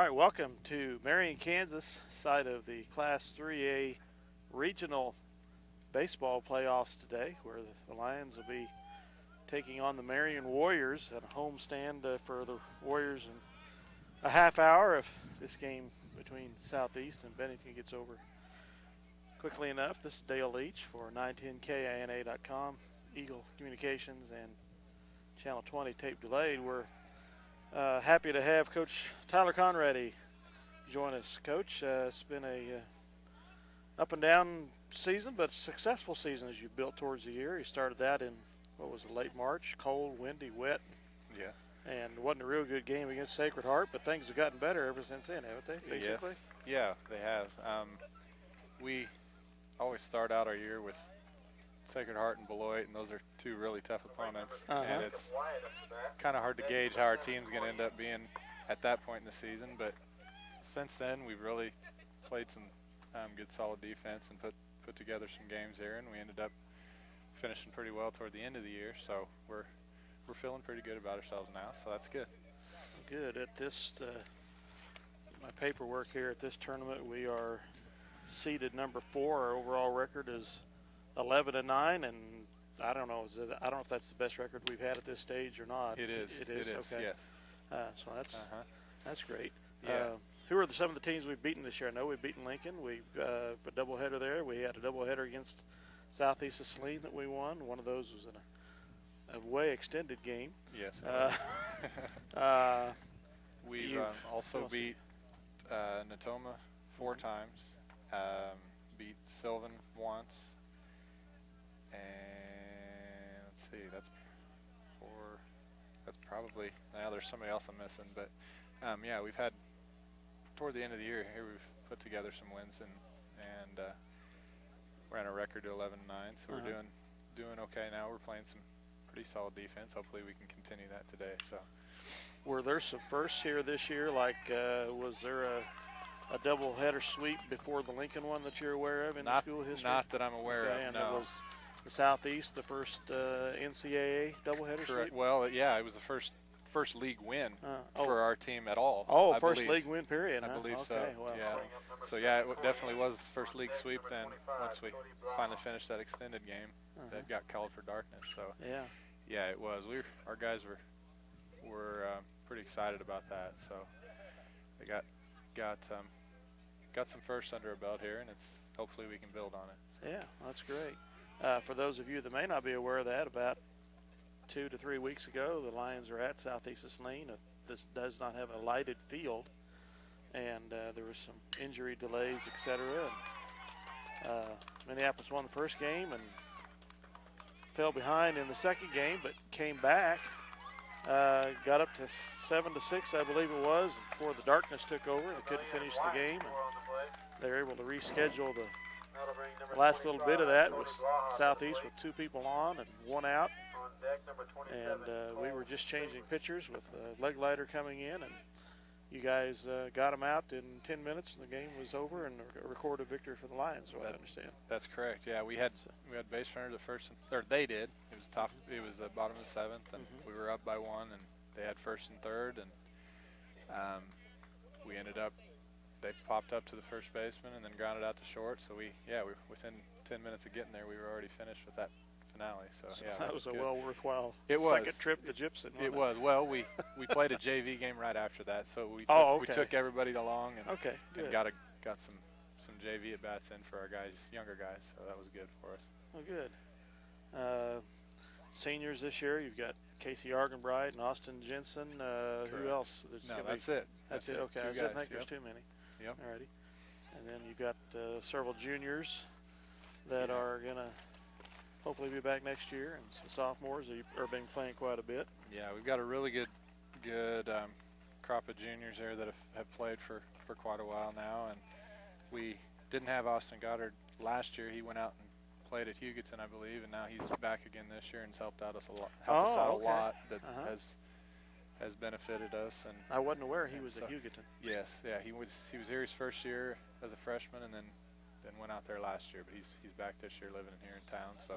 All right, welcome to Marion, Kansas, site of the Class 3A Regional Baseball Playoffs today, where the Lions will be taking on the Marion Warriors at a homestand for the Warriors in a half hour if this game between Southeast and Bennington gets over quickly enough. This is Dale Leach for 910KINA.com, Eagle Communications, and Channel 20 tape delayed. We're happy to have Coach Tyler Conrady join us. Coach, it's been a up and down season, but successful season as you built towards the year. You started that in, what was it, late March, cold, windy, wet. Yes. And wasn't a real good game against Sacred Heart, but things have gotten better ever since then, haven't they, basically? Yes. Yeah, they have. We always start out our year with Sacred Heart and Beloit, and those are two really tough opponents. And it's kind of hard to gauge how our team's going to end up being at that point in the season. But since then, we've really played some good, solid defense and put together some games there, and we ended up finishing pretty well toward the end of the year. So we're feeling pretty good about ourselves now. So that's good. Good. At this, my paperwork here at this tournament, we are seeded number 4. Our overall record is 11-9, and I don't know. I don't know if that's the best record we've had at this stage or not. It is. It is. Okay. Yes. So that's great. Yeah. Who are some of the teams we've beaten this year? I know we've beaten Lincoln. We've a doubleheader there. We had a doubleheader against Southeast of Saline that we won. One of those was in a way extended game. Yes. We've also beat Natoma 4 times. Beat Sylvan once. And let's see, that's 4. That's probably, now there's somebody else I'm missing, but yeah, we've had toward the end of the year here, we've put together some wins, and we're on a record to 11-9, so we're doing okay now. We're playing some pretty solid defense. Hopefully we can continue that today. So, were there some firsts here this year? Like, was there a double-header sweep before the Lincoln one that you're aware of in the school history? Not that I'm aware of, and no. It was the Southeast, the first NCAA doubleheader sweep? Well, yeah, it was the first league win for our team at all. Oh, first league win period, I believe okay, so. Well, yeah. So yeah, it definitely was first league sweep then once we finally finished that extended game that got called for darkness. So yeah, it was. Our guys were pretty excited about that. So they got some firsts under our belt here, and it's hopefully we can build on it. So. Yeah, that's great. For those of you that may not be aware of that, about 2 to 3 weeks ago, the Lions are at Southeast of Saline. This does not have a lighted field, and there were some injury delays, etc. Minneapolis won the first game and fell behind in the second game, but came back, got up to 7-6, I believe it was, before the darkness took over. They couldn't finish the game, and they were able to reschedule the last little bit of that. Was Southeast with 2 people on and 1 out. And we were just changing pitchers with leg lighter coming in, and you guys got them out in 10 minutes, and the game was over, and a recorded victory for the Lions, so I understand. That's correct. Yeah, we had base runner the first, or they did. It was top. It was the bottom of the 7th, and we were up by 1, and they had first and third, and we ended up. They popped up to the first baseman and then grounded out to short. So we were within 10 minutes of getting there. We were already finished with that finale. So yeah, that was a good. Well worthwhile second trip to Gypsum. It was. Well, we played a JV game right after that, so we took everybody along and got some JV at bats in for our guys, younger guys. So that was good for us. Oh, good. Seniors this year, you've got Casey Argenbright and Austin Jensen. Who else? No, that's it. That's it. Okay, I didn't think there's too many. Yep. Alrighty. And then you've got several juniors that are going to hopefully be back next year, and some sophomores that are been playing quite a bit. Yeah, we've got a really good crop of juniors there that have played for quite a while now. And we didn't have Austin Goddard last year. He went out and played at Hugoton, I believe, and now he's back again this year and helped us out a lot. That has benefited us. And I wasn't aware he was at Hugoton. Yes, yeah, he was here his first year as a freshman, and then went out there last year. But he's back this year, living here in town. So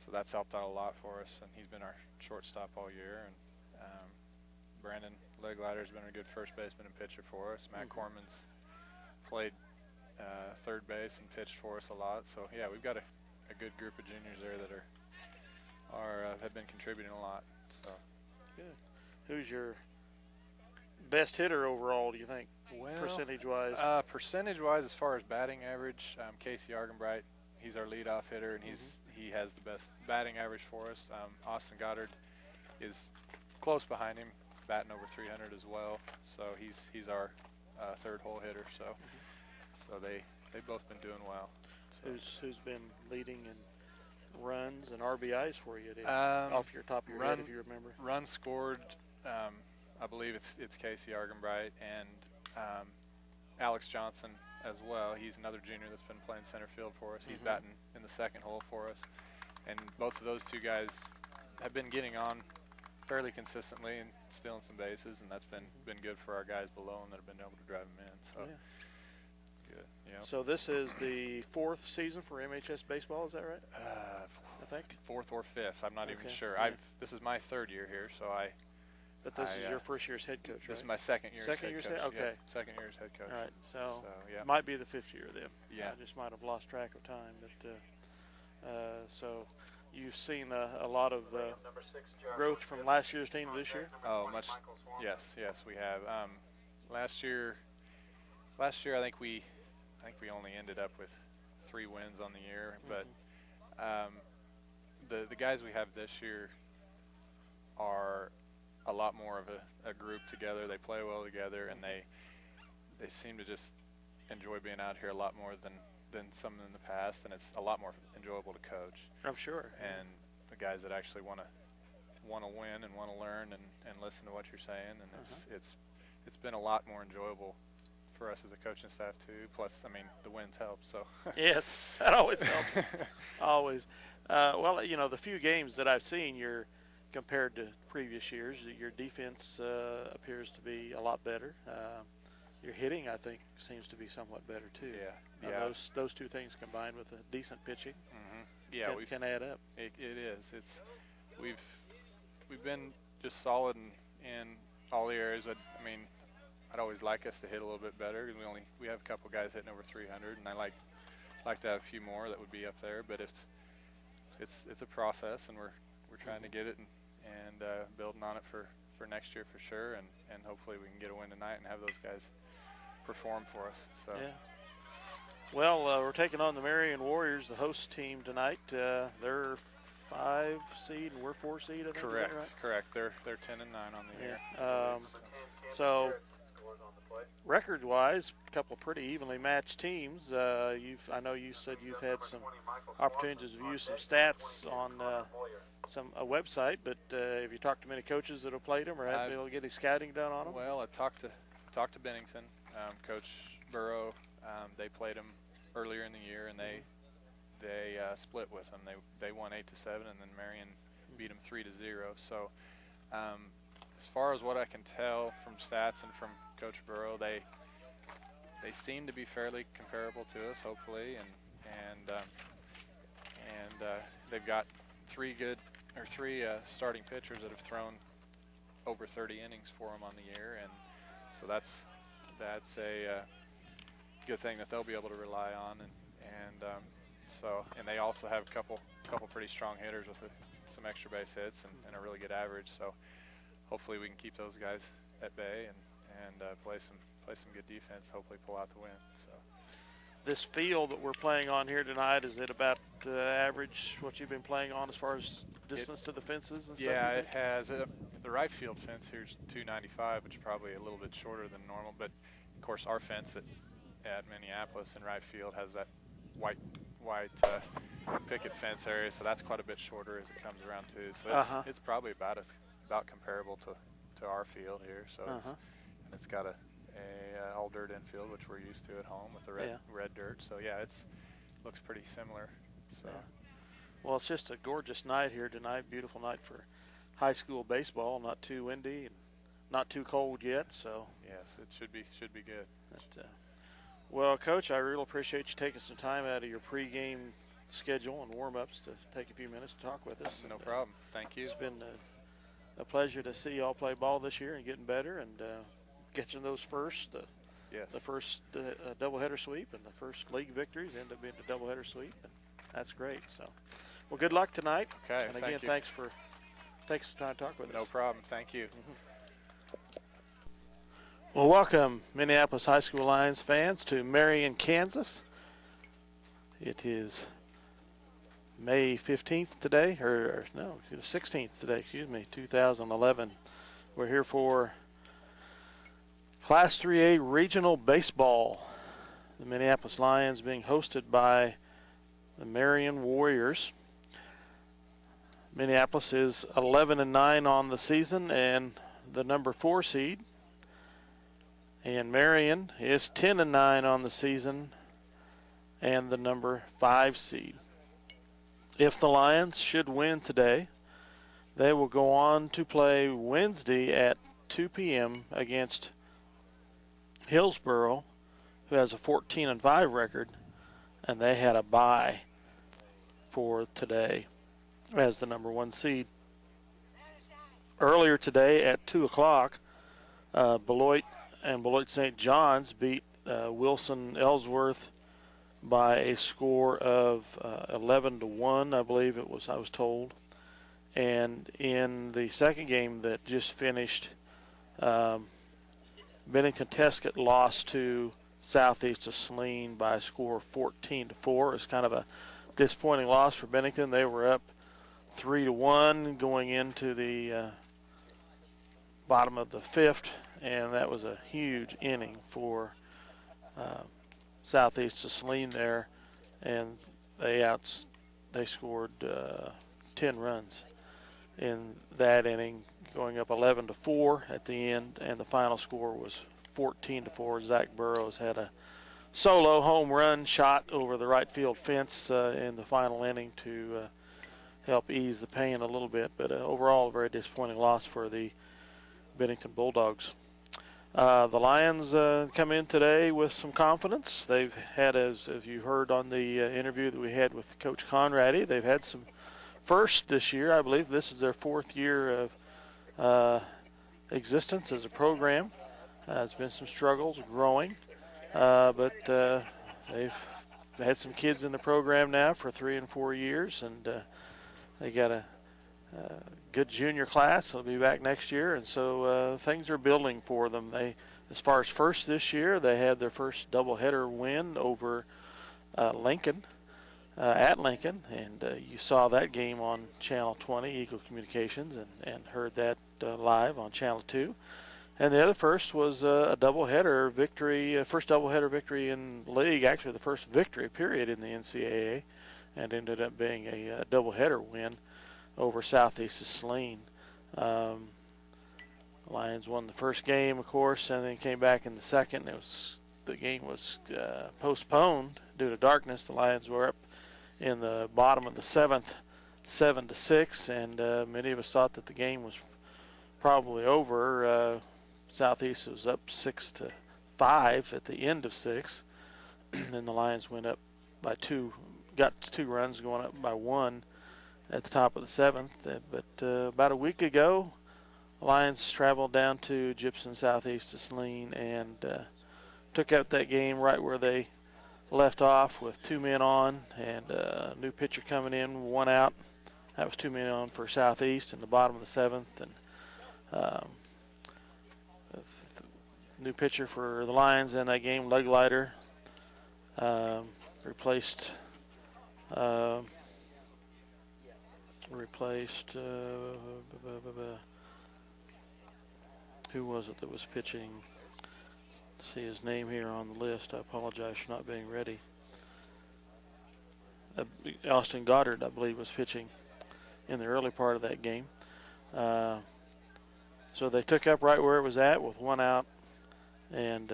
so that's helped out a lot for us. And he's been our shortstop all year. And Brandon Legleiter's been a good first baseman and pitcher for us. Matt Corman's played third base and pitched for us a lot. So yeah, we've got a good group of juniors there that have been contributing a lot. So good. Who's your best hitter overall, do you think, percentage-wise? Percentage-wise, as far as batting average, Casey Argenbright, he's our leadoff hitter, and he has the best batting average for us. Austin Goddard is close behind him, batting over 300 as well. So he's our third hole hitter. So they've both been doing well. So. Who's been leading in runs and RBIs for you, off your top of your head, if you remember? Runs scored. I believe it's Casey Argenbright and Alex Johnson as well. He's another junior that's been playing center field for us. He's batting in the second hole for us. And both of those two guys have been getting on fairly consistently and stealing some bases, and that's been good for our guys below them that have been able to drive them in. So good. Yeah. So this is the 4th season for MHS baseball, is that right? I think 4th or 5th. I'm not even sure. Yeah. This is my 3rd year here, so But this is your first year as head coach, right? This is my second year as head coach. Okay. Yeah, second year as head coach. All right. So yeah. might be the 5th year then. Yeah. I just might have lost track of time. But so you've seen a lot of growth from last year's team to this year? Oh, much. Yes, we have. Last year I think we only ended up with 3 wins on the year, but the guys we have this year are a lot more of a group together. They play well together, and they seem to just enjoy being out here a lot more than some in the past, and it's a lot more enjoyable to coach. I'm sure. And the guys that actually want to win and want to learn and listen to what you're saying, and it's been a lot more enjoyable for us as a coaching staff too. Plus, I mean, the wins help. So yes, that always helps. Always. Well, you know, the few games that I've seen, you're compared to previous years, your defense appears to be a lot better. Your hitting, I think, seems to be somewhat better too. Yeah. Those two things combined with a decent pitching, can add up. It is. We've been just solid in all the areas. I mean, I'd always like us to hit a little bit better because we have a couple guys hitting over 300, and I like to have a few more that would be up there. But it's a process, and we're trying to get it and building on it for next year for sure, and hopefully we can get a win tonight and have those guys perform for us. So. Yeah. Well, we're taking on the Marion Warriors, the host team tonight. They're 5 seed and we're 4 seed. I think. Correct. Is that right? Correct. They're 10 and 9 on the year. So record-wise, a couple of pretty evenly matched teams. I know you said you've had some opportunities to view some stats on a website, but have you talked to many coaches that have played them, or have been able to get any scouting done on them? Well, I talked to Bennington, Coach Burrow. They played them earlier in the year, and they split with them. They won 8-7, and then Marion beat them 3-0. So as far as what I can tell from stats and from Coach Burrow, they seem to be fairly comparable to us, hopefully, and they've got 3 starting pitchers that have thrown over 30 innings for them on the year, and so that's a good thing that they'll be able to rely on, and they also have a couple pretty strong hitters with some extra base hits and a really good average. So hopefully we can keep those guys at bay and play some good defense. Hopefully pull out the win. So this field that we're playing on here tonight, is it about average what you've been playing on as far as distance to the fences and stuff? Yeah, it has. The right field fence here is 295, which is probably a little bit shorter than normal. But of course, our fence at Minneapolis in right field has that white picket fence area, so that's quite a bit shorter as it comes around too. So it's probably about comparable to our field here. So it's got a all dirt infield, which we're used to at home with the red dirt. So yeah, looks pretty similar. So well, it's just a gorgeous night here tonight. Beautiful night for high school baseball. Not too windy and not too cold yet. So yes, it should be good. Well, Coach, I really appreciate you taking some time out of your pregame schedule and warm-ups to take a few minutes to talk with us. No problem. Thank you. It's been a pleasure to see y'all play ball this year and getting better and catching those first. Yes. The first doubleheader sweep and the first league victories end up being the doubleheader sweep, and that's great. So, well, good luck tonight. Okay. And again, thanks for taking some time to talk with us. No problem. Thank you. Well, welcome, Minneapolis High School Lions fans, to Marion, Kansas. It is May 15th today, or no, 16th today, 2011. We're here for Class 3A Regional Baseball. The Minneapolis Lions being hosted by the Marion Warriors. Minneapolis is 11-9 on the season and the number 4 seed. And Marion is 10-9 on the season and the number 5 seed. If the Lions should win today, they will go on to play Wednesday at 2 p.m. against Hillsboro, who has a 14-5 record, and they had a bye for today as the number 1 seed. Earlier today at 2 o'clock, Beloit and Beloit St. John's beat Wilson Ellsworth by a score of 11-1, I believe it was, I was told. And in the second game that just finished, Bennington-Tescott lost to Southeast of Saline by a score of 14-4. It's kind of a disappointing loss for Bennington. They were up 3-1 going into the bottom of the 5th, and that was a huge inning for Southeast of Saline there, and they scored 10 runs in that inning, going up 11-4 at the end, and the final score was 14-4. Zach Burrows had a solo home run shot over the right field fence in the final inning to help ease the pain a little bit, but overall a very disappointing loss for the Bennington Bulldogs. The Lions come in today with some confidence. They've had, as you heard on the interview that we had with Coach Conradi, they've had some firsts this year. I believe this is their 4th year of existence as a program. There's been some struggles growing, but they've had some kids in the program now for 3 and 4 years, and they got a good junior class. They'll be back next year, and so things are building for them. As far as first this year, they had their first doubleheader win over Lincoln, at Lincoln, and you saw that game on Channel 20, Eagle Communications, and heard that live on Channel 2. And the other first was a doubleheader victory, first doubleheader victory in the league, actually the first victory period in the NCAA, and ended up being a doubleheader win over Southeast of Saline. Lions won the first game, of course, and then came back in the second. The game was postponed due to darkness. The Lions were up in the bottom of the 7th, 7-6, and many of us thought that the game was probably over. Southeast was up 6-5 at the end of 6. Then the Lions went up by 2, got 2 runs, going up by 1 at the top of the 7th. But about a week ago, the Lions traveled down to Gypsum, Southeast of Saline, and took out that game right where they left off with 2 men on and a new pitcher coming in, 1 out. That was 2 men on for Southeast in the bottom of the 7th, and new pitcher for the Lions in that game, Leglighter, replaced who was it that was pitching? See his name here on the list. I apologize for not being ready. Austin Goddard, I believe, was pitching in the early part of that game. So they took up right where it was at with 1 out. And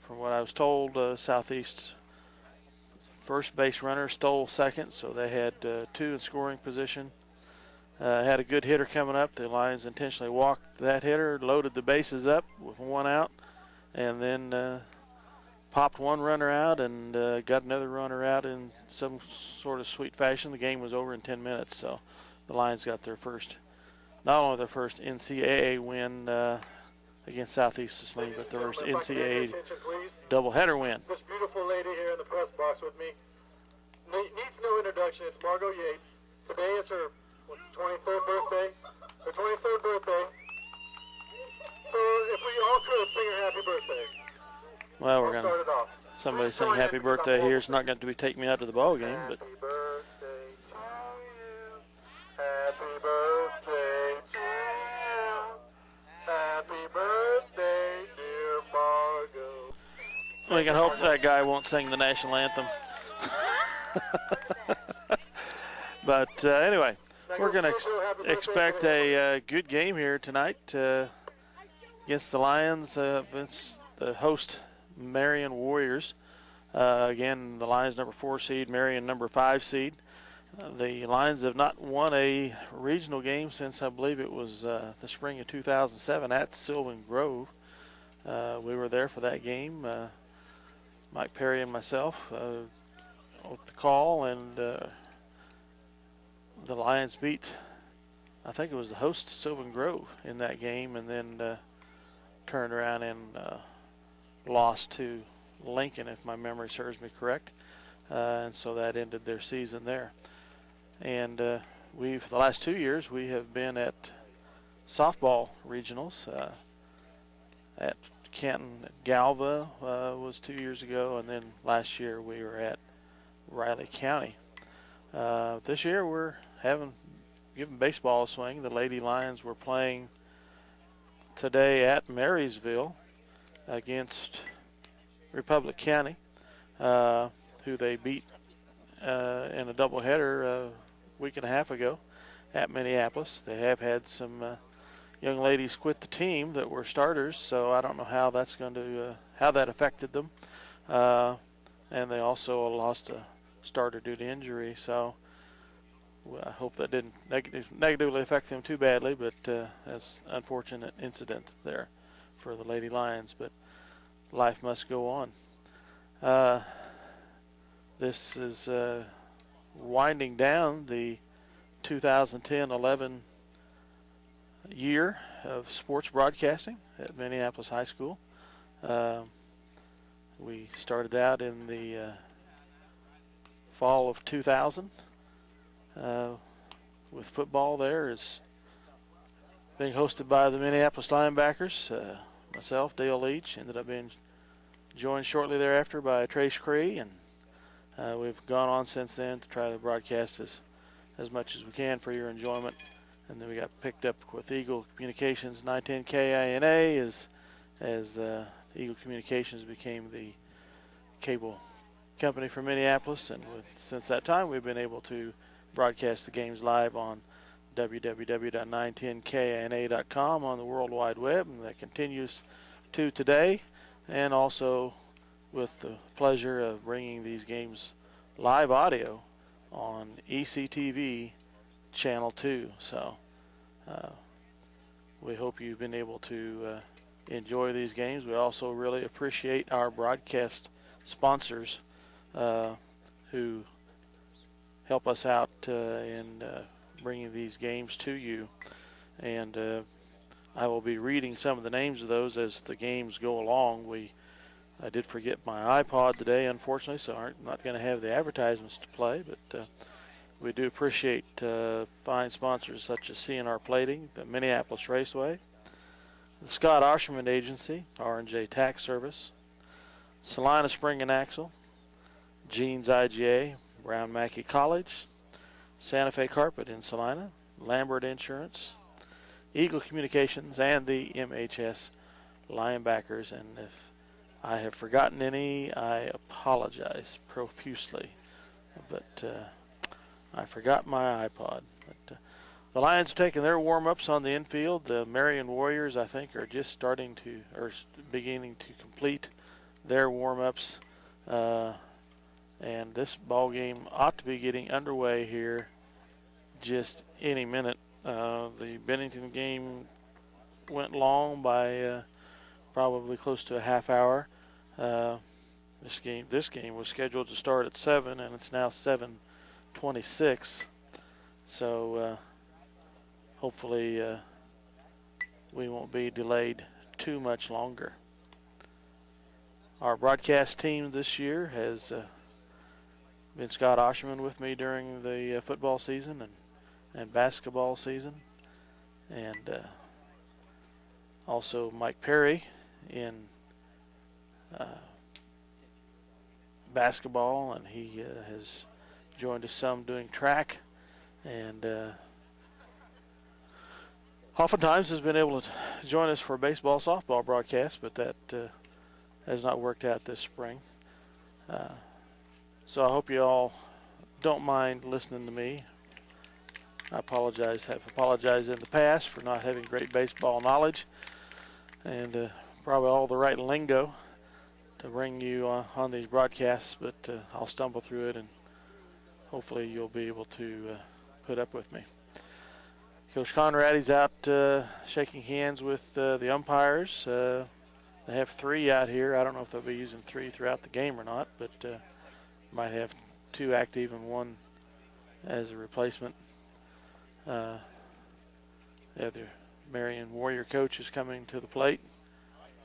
from what I was told, Southeast's first base runner stole second, so they had 2 in scoring position. Had a good hitter coming up. The Lions intentionally walked that hitter, loaded the bases up with 1 out, and then popped 1 runner out and got another runner out in some sort of sweet fashion. The game was over in 10 minutes, so the Lions got their first not only their first NCAA win against Southeast Saline, but their first NCAA doubleheader win. This beautiful lady here in the press box with me needs no introduction. It's Margot Yates. Today is her 23rd birthday. Her 23rd birthday. So if we all could sing her happy birthday. Well, we're going to somebody sing happy birthday here. It's not going to be take me out to the ball game, but happy birthday to you. Happy birthday to you. Happy birthday, dear Margot. we can hope that guy won't sing the national anthem. But anyway, we're going to expect a good game here tonight against the Lions, against the host Marion Warriors. Again, the Lions number 4 seed, Marion number 5 seed. The Lions have not won a regional game since I believe it was the spring of 2007 at Sylvan Grove. We were there for that game. Mike Perry and myself with the call, and the Lions beat, I think it was the host Sylvan Grove in that game, and then turned around and lost to Lincoln, if my memory serves me correct. And so that ended their season there. And for the last 2 years, we have been at softball regionals at Canton. Galva was 2 years ago, and then last year we were at Riley County. This year we're giving baseball a swing. The Lady Lions were playing today at Marysville against Republic County, who they beat in a doubleheader a week and a half ago at Minneapolis. They have had some young ladies quit the team that were starters, so I don't know how that's going to how that affected them. And they also lost a starter due to injury, so I hope that didn't negatively affect them too badly, but that's an unfortunate incident there for the Lady Lions, but life must go on. This is winding down the 2010-11 year of sports broadcasting at Minneapolis High School. We started out in the fall of 2000 with football. There is being hosted by the Minneapolis Linebackers. Myself, Dale Leach, ended up being joined shortly thereafter by Trace Cree, and we've gone on since then to try to broadcast as much as we can for your enjoyment. And then we got picked up with Eagle Communications 910 KINA as Eagle Communications became the cable company for Minneapolis, and since that time we've been able to broadcast the games live on www.910kina.com on the World Wide Web, and that continues to today, and also with the pleasure of bringing these games live audio on ECTV Channel 2. So we hope you've been able to enjoy these games. We also really appreciate our broadcast sponsors who help us out in bringing these games to you. And I will be reading some of the names of those as the games go along. I did forget my iPod today, unfortunately, so I'm not going to have the advertisements to play, but we do appreciate fine sponsors such as C&R Plating, the Minneapolis Raceway, the Scott Osherman Agency, R&J Tax Service, Salina Spring and Axle, Jeans IGA, Brown Mackey College, Santa Fe Carpet in Salina, Lambert Insurance, Eagle Communications, and the MHS Linebackers. And if I have forgotten any, I apologize profusely. But I forgot my iPod. But the Lions are taking their warm-ups on the infield. The Marion Warriors, I think, are just beginning to complete their warm-ups. And this ball game ought to be getting underway here just any minute. The Bennington game went long by probably close to a half hour. This game was scheduled to start at 7, and it's now 7:26. So hopefully we won't be delayed too much longer. Our broadcast team this year has been Scott Osherman with me during the football season and basketball season, and also Mike Perry in basketball, and he has joined us some doing track, and oftentimes has been able to join us for a baseball, softball broadcast, but that has not worked out this spring. So I hope you all don't mind listening to me. I have apologized in the past for not having great baseball knowledge and probably all the right lingo to bring you on these broadcasts, but I'll stumble through it, and hopefully you'll be able to put up with me. Coach Conrady's out shaking hands with the umpires. They have 3 out here. I don't know if they'll be using 3 throughout the game or not, but might have 2 active and 1 as a replacement. The other Marion Warrior coach is coming to the plate.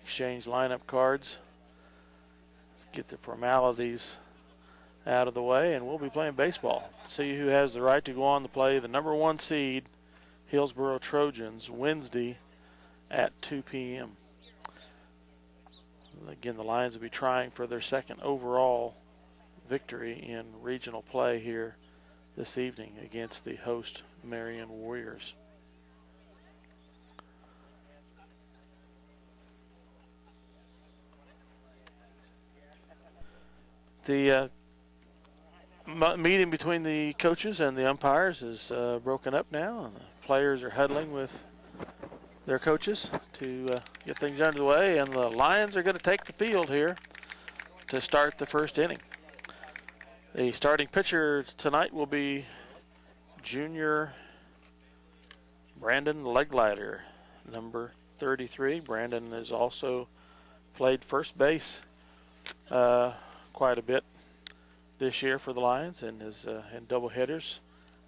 Exchange lineup cards. Get the formalities out of the way, and we'll be playing baseball. See who has the right to go on to play the number 1 seed, Hillsboro Trojans, Wednesday at 2 p.m. Again, the Lions will be trying for their 2nd overall victory in regional play here this evening against the host Marion Warriors. The meeting between the coaches and the umpires is broken up now, and the players are huddling with their coaches to get things underway, and the Lions are going to take the field here to start the first inning. The starting pitcher tonight will be junior Brandon Leglider, number 33. Brandon has also played first base quite a bit this year for the Lions, and is in double headers,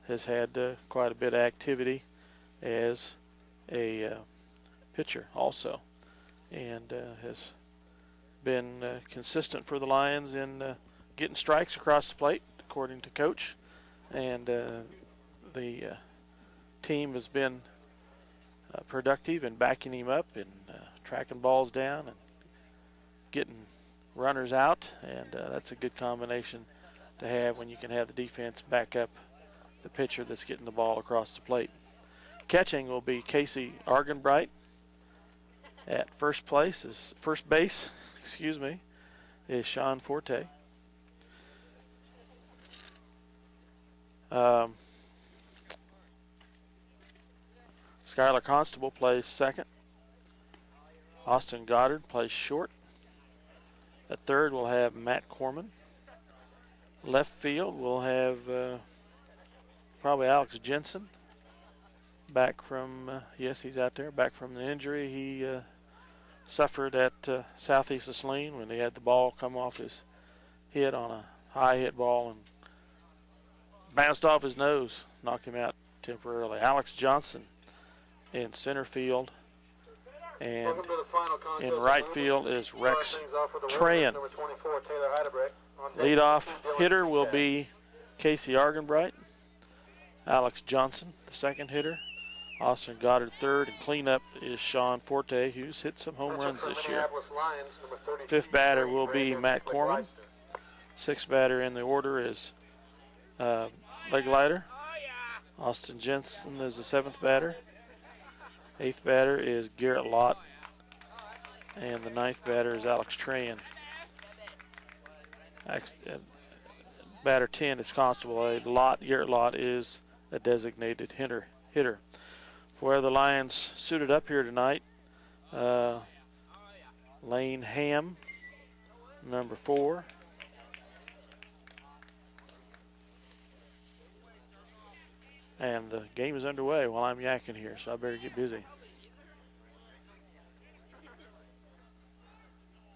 has had quite a bit of activity as a pitcher also, and has been consistent for the Lions in getting strikes across the plate, according to Coach, and the team has been productive in backing him up and tracking balls down and getting runners out, and that's a good combination to have when you can have the defense back up the pitcher that's getting the ball across the plate. Catching will be Casey Argenbright. At first base is Sean Forte. Skylar Constable plays second. Austin Goddard plays short. At third, we'll have Matt Corman. Left field, we'll have probably Alex Jensen. Back from, yes, he's out there, back from the injury he suffered at Southeast of Saline when he had the ball come off his head on a high hit ball and bounced off his nose, knocked him out temporarily. Alex Johnson in center field, and in right field is Rex Trahan. Leadoff hitter will be Casey Argenbright. Alex Johnson, the second hitter. Austin Goddard third, and cleanup is Sean Forte, who's hit some home runs this year. Fifth batter will be Matt Corman. Sixth batter in the order is Leglider. Austin Jensen is the seventh batter. Eighth batter is Garrett Lott. And the ninth batter is Alex Trahan. Batter 10 is Constable. Garrett Lott is a designated hitter. For the Lions suited up here tonight, Lane Ham, number 4. And the game is underway while I'm yakking here, so I better get busy.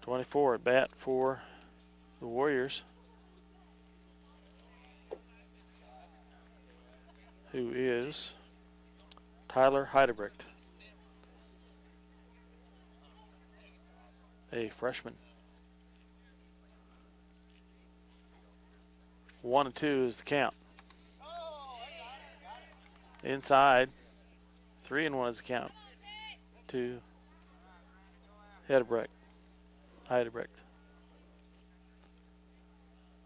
24 at bat for the Warriors, who is Tyler Heidebrecht, a freshman. 1-2 is the count. Inside, 3-1 is the count. To Heidebrecht.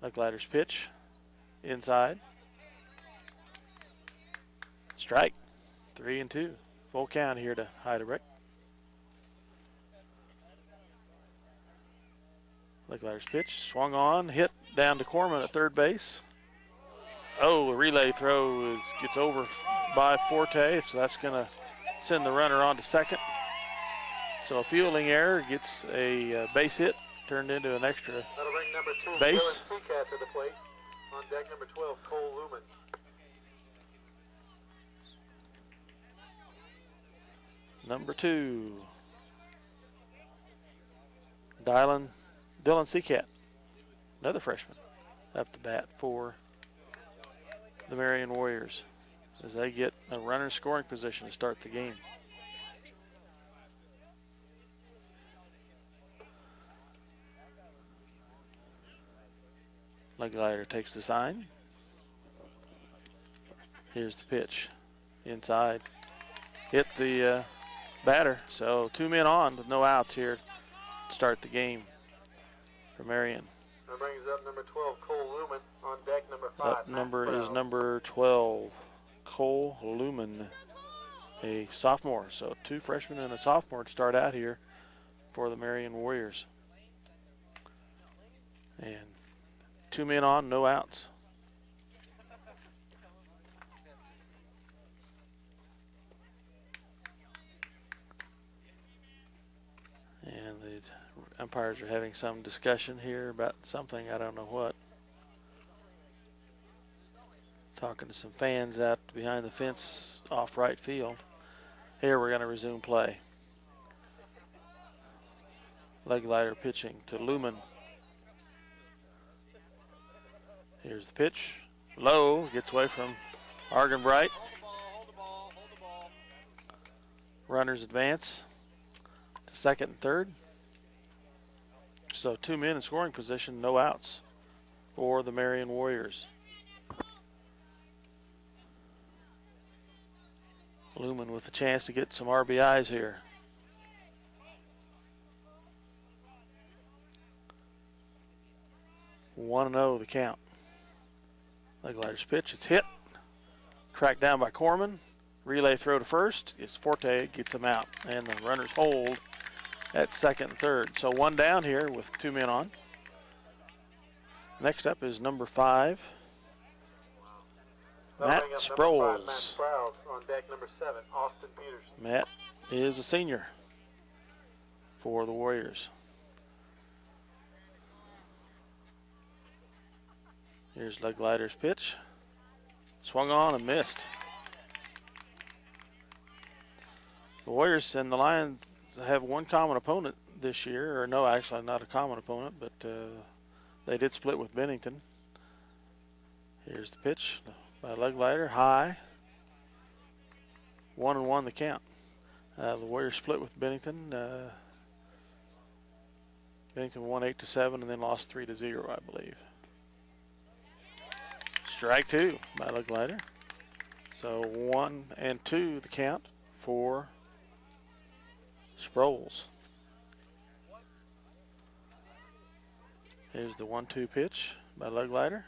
Leglider's pitch. Inside. Strike. 3-2. Full count here to Heidebrecht. Leglider's pitch. Swung on. Hit down to Corman at third base. Oh, a relay throw gets over by Forte, so that's going to send the runner on to second. So a fielding error gets a base hit turned into an extra That'll bring number 2, base. Dylan Seacat to the plate. On deck number 12, Cole Lumen. Number 2, Dylan Seacat, another freshman, up the bat for the Marion Warriors as they get a runner scoring position to start the game. Leglider takes the sign. Here's the pitch. Inside. Hit the batter. So 2 men on with no outs here to start the game for Marion. That brings up number 12, Cole Lumen. On deck number 5. Is number 12, Cole Lumen, a sophomore. So 2 freshmen and a sophomore to start out here for the Marion Warriors. And 2 men on, no outs. And the umpires are having some discussion here about something, I don't know what. Talking to some fans out behind the fence off right field. Here we're going to resume play. Leglider pitching to Lumen. Here's the pitch. Low, gets away from Argenbright. Runners advance to second and third. So 2 men in scoring position, no outs for the Marion Warriors. Lumen with a chance to get some RBIs here. One 1-0 the count. Leglider's pitch, it's hit. Tracked down by Corman. Relay throw to first. It's Forte, gets him out. And the runners hold at second and third. So 1 down here with 2 men on. Next up is number 5, Matt Sproles. Matt Sproles. On deck number 7, Austin Peterson. Matt is a senior for the Warriors. Here's Leglider's pitch. Swung on and missed. The Warriors and the Lions have one common opponent this year, or no, actually not a common opponent, but they did split with Bennington. Here's the pitch by Leglider, high. 1-1 the count. The Warriors split with Bennington. Bennington won 8-7 and then lost 3-0, I believe. Strike 2 by Leglider. So 1-2 the count for Sproles. Here's the 1-2 pitch by Leglider.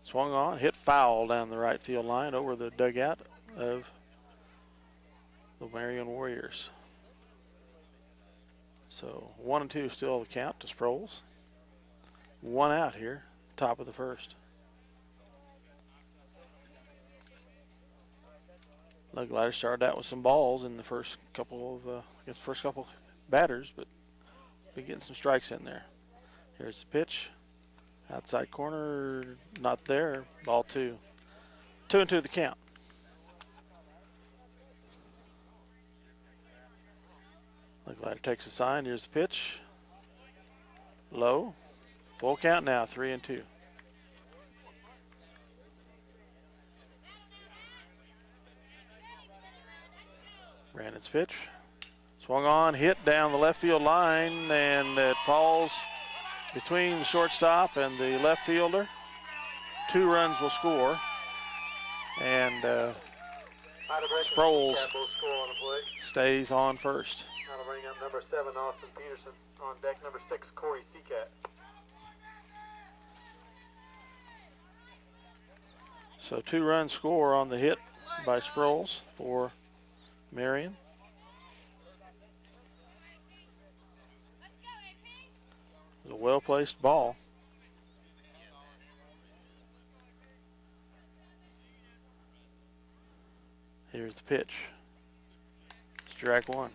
Swung on, hit foul down the right field line over the dugout of the Marion Warriors. So 1-2 still the count to Sproles. 1 out here, top of the first. Leglider started out with some balls in the first couple of, batters, but been getting some strikes in there. Here's the pitch. Outside corner, not there. Ball 2. 2-2 the count. Leglider takes a sign. Here's the pitch. Low. Full count now, 3-2. Brandon's pitch. Swung on, hit down the left field line, and it falls between the shortstop and the left fielder. 2 runs will score. And Sproles stays on first. Now to bring up number 7, Austin Peterson. On deck, number 6, Corey Seacat. So 2 runs score on the hit by Sproles for Marion. It's a well-placed ball. Here's the pitch. Strike 1.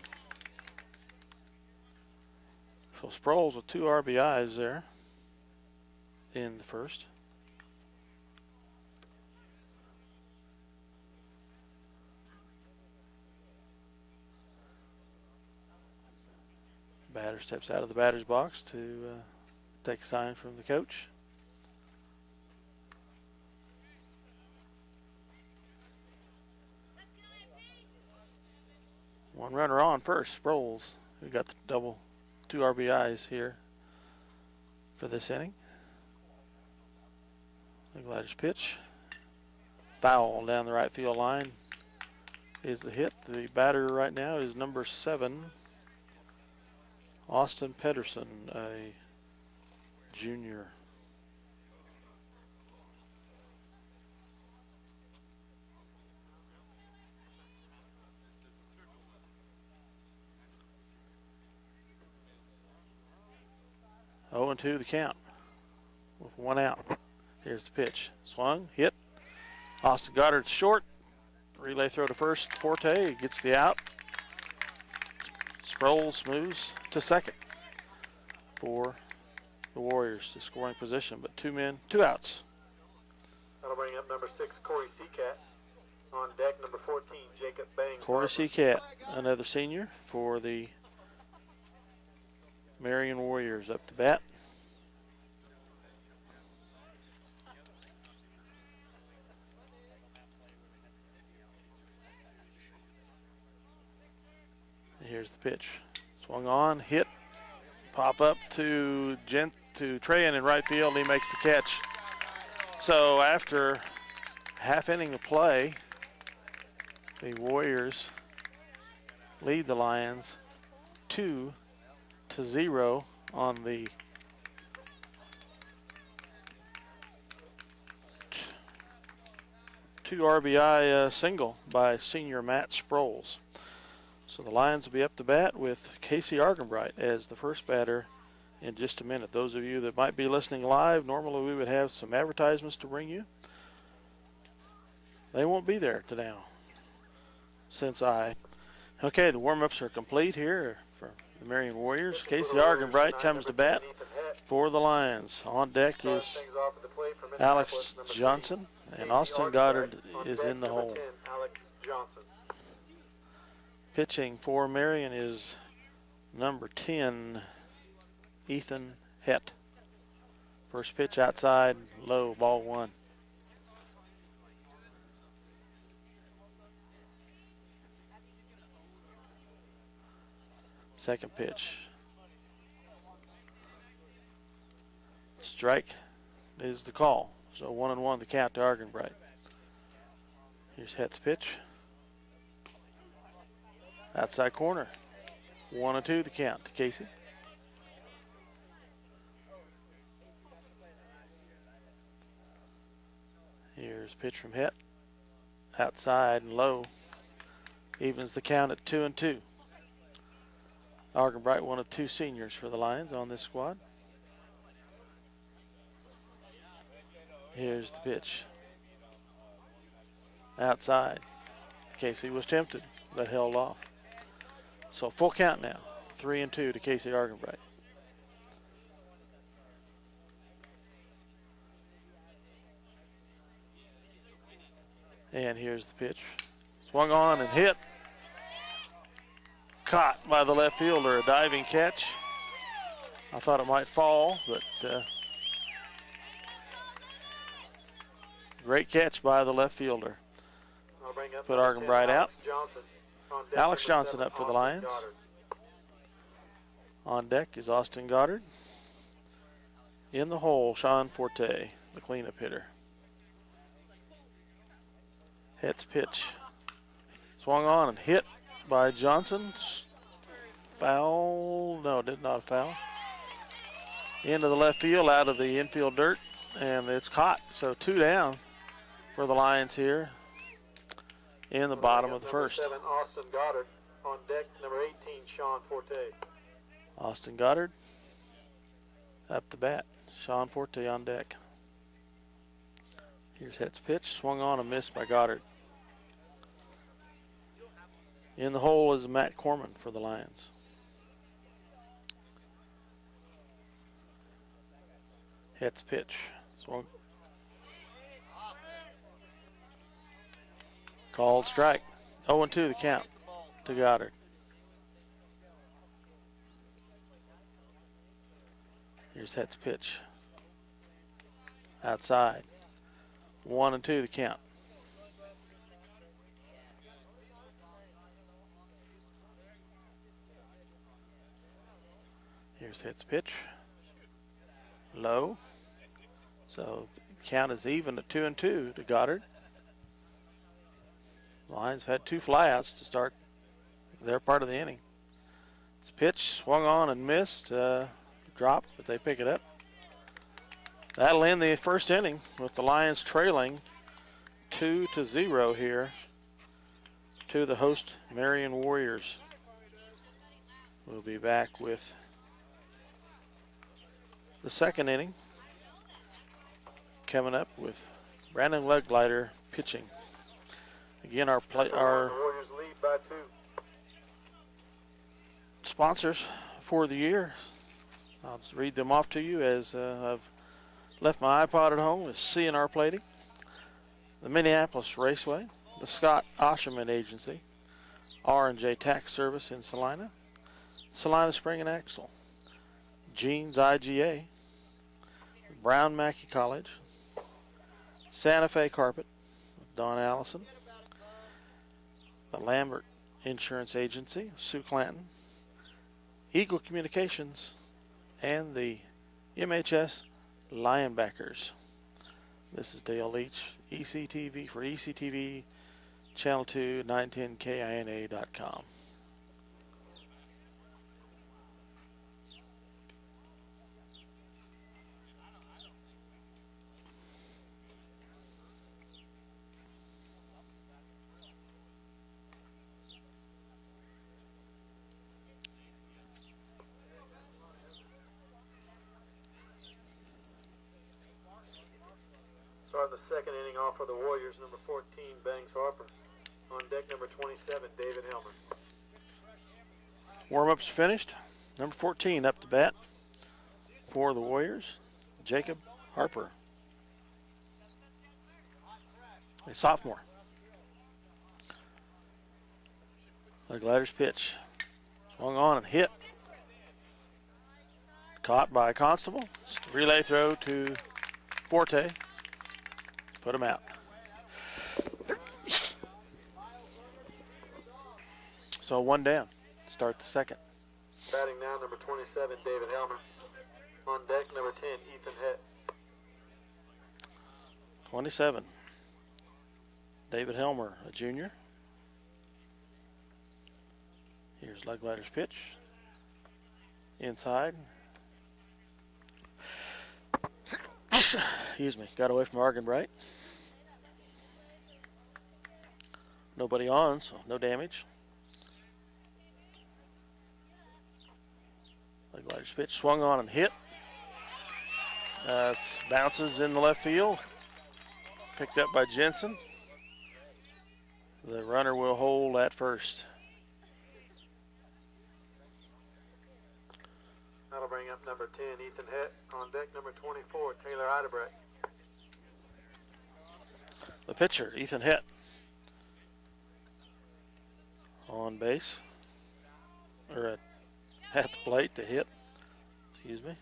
So Sproles with 2 RBIs there in the first. Batter steps out of the batter's box to take a sign from the coach. One runner on first, Sproles, who got the double 2 RBIs here for this inning. Ledger's pitch. Foul down the right field line is the hit. The batter right now is number 7, Austin Pedersen, a junior. Oh, and 2 the count with 1 out. Here's the pitch. Swung, hit. Austin Goddard short. Relay throw to first. Forte gets the out. Sproles moves to second for the Warriors, the scoring position, but 2 men, 2 outs. That'll bring up number 6, Corey Seacat. On deck, number 14, Jacob Bangs. Corey Seacat, another senior for the Marion Warriors, up to bat. Here's the pitch. Swung on, hit, pop up to Trayan in right field, and he makes the catch. So after half inning of play, the Warriors lead the Lions 2-0 on the two RBI single by senior Matt Sproles. So the Lions will be up to bat with Casey Argenbright as the first batter in just a minute. Those of you that might be listening live, normally we would have some advertisements to bring you. They won't be there today Okay, the warm-ups are complete here for the Marion Warriors. Casey Argenbright comes to bat for the Lions. On deck is Alex Johnson, and Austin Goddard is in the hole. Pitching for Marion is number 10, Ethan Hett. First pitch outside, low, ball 1. Second pitch. Strike is the call. So 1-1 the count to Argenbright. Here's Hett's pitch. Outside corner. 1-2 the count to Casey. Here's a pitch from Hett. Outside and low. Evens the count at 2-2. Argenbright, one of 2 seniors for the Lions on this squad. Here's the pitch. Outside. Casey was tempted, but held off. So full count now. 3-2 to Casey Argenbright. And here's the pitch. Swung on and hit. Caught by the left fielder, a diving catch. I thought it might fall, but great catch by the left fielder. Put Argenbright out. Johnson On deck, Alex number Johnson 7, up for the Austin Lions. Goddard. On deck is Austin Goddard. In the hole, Sean Forte, the cleanup hitter. Hits pitch. Swung on and hit by Johnson. Foul. No, did not foul. Into the left field, out of the infield dirt, and it's caught. So 2 down for the Lions here in the bottom of the first. Number 7, Austin Goddard. On deck, number 18, Sean Forte. Austin Goddard up the bat. Sean Forte on deck. Here's Het's pitch. Swung on and missed by Goddard. In the hole is Matt Corman for the Lions. Het's pitch. Swung. Called strike. 0-2 the count to Goddard. Here's Het's pitch. Outside. 1-2 the count. Here's Het's pitch. Low. So the count is even at 2-2 to Goddard. Lions have had 2 flyouts to start their part of the inning. It's pitch swung on and missed. Dropped, but they pick it up. That'll end the first inning with the Lions trailing 2-0 here to the host Marion Warriors. We'll be back with the second inning coming up with Brandon Legglider pitching. Again, our Warriors lead by 2. sponsors for the year. I'll just read them off to you as I've left my iPod at home. It's C&R Plating, the Minneapolis Raceway, the Scott Osherman Agency, R&J Tax Service in Salina, Salina Spring and Axle, Jeans IGA, Brown Mackey College, Santa Fe Carpet with Don Allison, the Lambert Insurance Agency, Sue Clanton, Eagle Communications, and the MHS Linebackers. This is Dale Leach, ECTV for ECTV, Channel 2, 910KINA.com. Starting the second inning off for the Warriors, number 14, Banks Harper. On deck, number 27, David Helmer. Warm-ups finished. Number 14 up to bat for the Warriors, Jacob Harper, a sophomore. The Gliders pitch. Swung on and hit. Caught by Constable. Relay throw to Forte. Put him out. So 1 down. Start the second. Batting now, number 27, David Helmer. On deck, number 10, Ethan Hett. 27. David Helmer, a junior. Here's Legglider's pitch. Inside. Excuse me. Got away from Argenbright. Nobody on, so no damage. Legglider's pitch swung on and hit. Bounces in the left field. Picked up by Jensen. The runner will hold at first. That'll bring up number 10, Ethan Hett. On deck, number 24, Taylor Idebrecht. The pitcher, Ethan Hett. On base. Or at the plate to hit. Excuse me.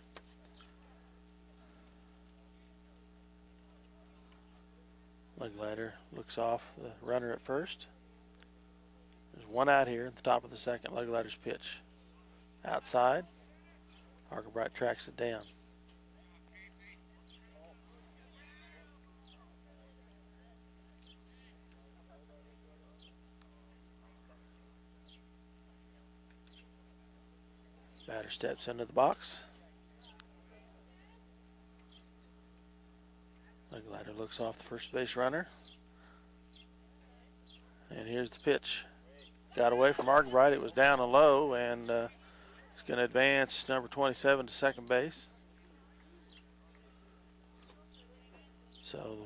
Legglider looks off the runner at first. There's one out here at the top of the second. Leg-Ladder's pitch. Outside. Arkwright tracks it down. Batter steps into the box. Leg-Ladder looks off the first base runner. And here's the pitch. Got away from Arkwright. It was down and low, and it's going to advance number 27 to second base. So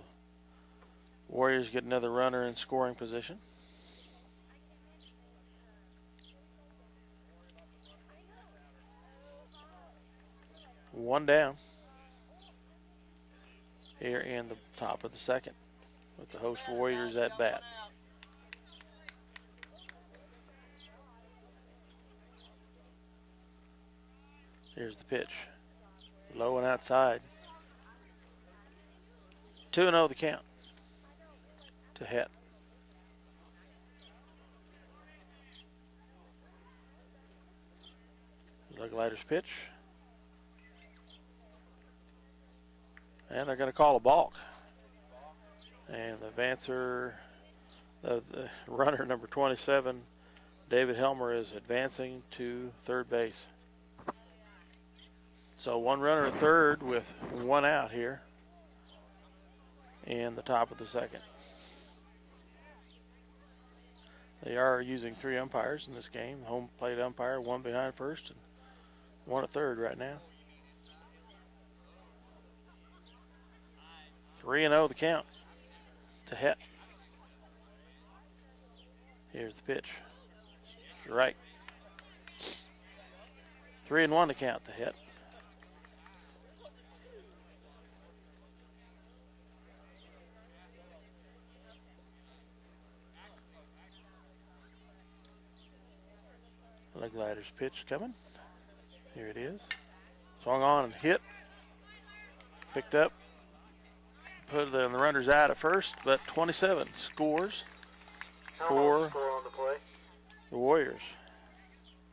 Warriors get another runner in scoring position. One down here in the top of the second with the host Warriors at bat. Here's the pitch. Low and outside. 2-0 the count to Het. Leg-Ladder's pitch. And they're going to call a balk. And the advancer, the runner number 27, David Helmer, is advancing to third base. So one runner at third with one out here in the top of the second. They are using 3 umpires in this game. Home plate umpire, one behind first and one at third right now. 3-0 the count to Het. Here's the pitch. Right. 3-1 the count to Het. Leg-Ladder's pitch coming. Here it is. Swung on and hit. Picked up. Put the runners out at first, but 27 scores for the Warriors.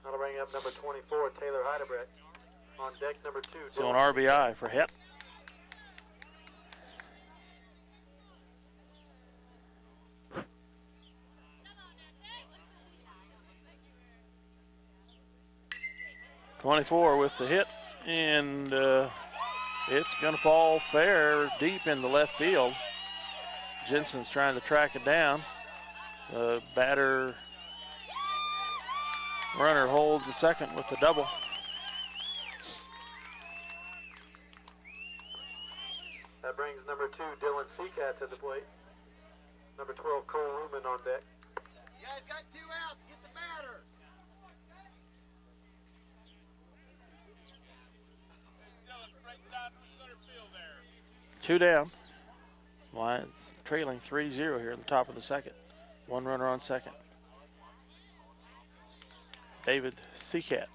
That'll bring up number 24, Taylor Heidebrecht. On deck, number 2. So an RBI for Het. .24 with the hit, and it's going to fall fair deep in the left field. Jensen's trying to track it down. The batter runner holds the second with the double. That brings number 2, Dylan Seacat, to the plate. Number 12, Cole Ruman on deck. You guys got 2 outs. Get the batter. Two down. Lions trailing 3-0 here in the top of the second. One runner on second. David Seacat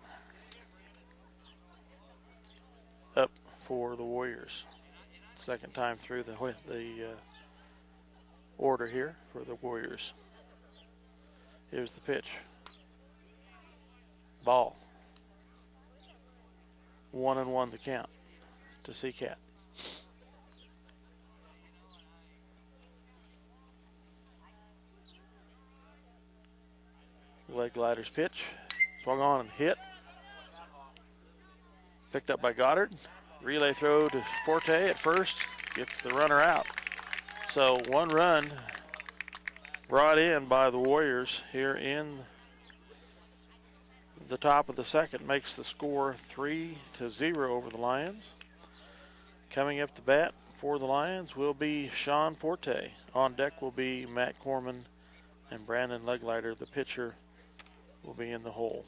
up for the Warriors. Second time through the order here for the Warriors. Here's the pitch. Ball. 1-1 the count to Seacat. Leg-Ladder's pitch. Swung on and hit. Picked up by Goddard. Relay throw to Forte at first. Gets the runner out. So one run brought in by the Warriors here in the top of the second. Makes the score 3-0 over the Lions. Coming up to bat for the Lions will be Sean Forte. On deck will be Matt Corman and Brandon Leg-Ladder. The pitcher will be in the hole.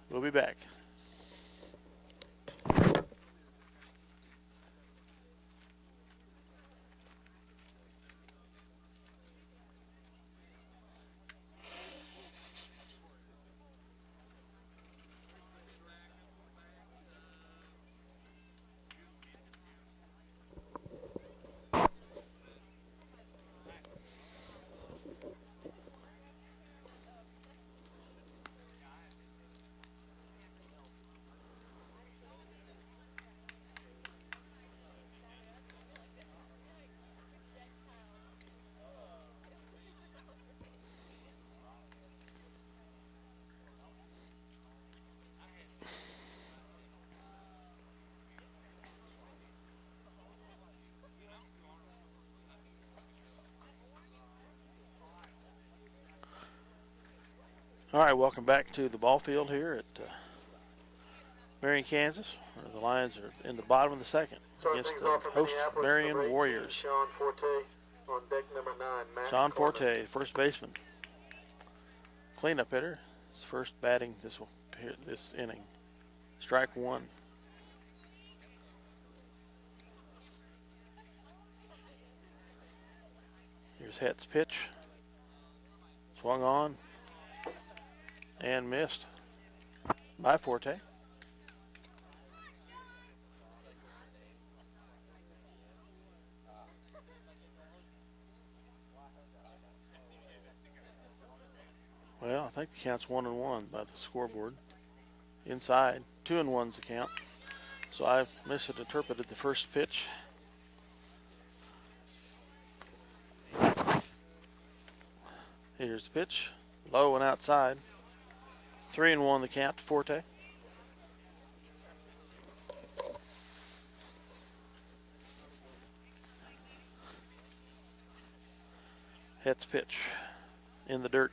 We'll be back. All right, welcome back to the ball field here at Marion, Kansas. The Lions are in the bottom of the second against the host Marion Warriors. Sean Forte on deck number 9. Matt Sean Corman. Forte, first baseman. Cleanup hitter. His first batting this inning. Strike one. Here's Het's pitch. Swung on and missed by Forte. Well, I think the count's 1-1 by the scoreboard. Inside, 2-1's the count. So I misinterpreted the first pitch. Here's the pitch, low and outside. 3-1 the count to Forte. Het's pitch in the dirt.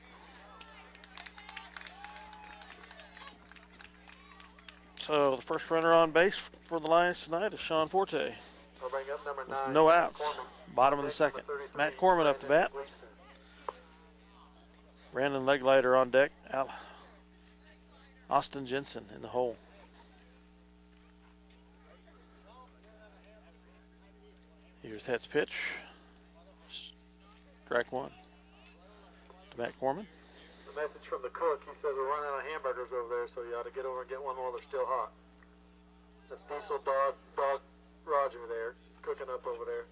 So the first runner on base for the Lions tonight is Sean Forte. With no outs. Bottom of the second. Matt Corman up the bat. Brandon Leglighter on deck. Austin Jensen in the hole. Here's Het's pitch. Strike one to Matt Corman. The message from the cook, he says we're running out of hamburgers over there, so you ought to get over and get one while they're still hot. That's Diesel Dog Roger there, cooking up over there.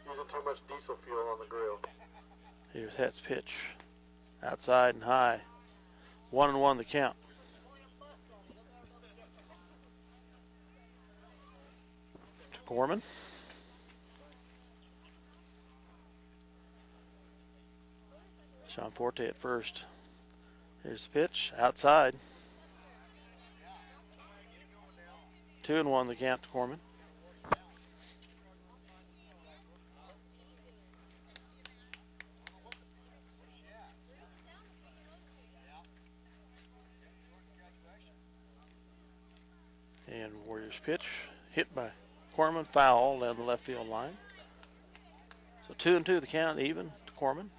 Using too much diesel fuel on the grill. Here's Het's pitch. Outside and high. 1-1 the count. To Corman. Sean Forte at first. Here's the pitch. Outside. 2-1 the count to Corman. And Warriors pitch, hit by Corman, foul down the left field line. So 2-2 the count, even to Corman.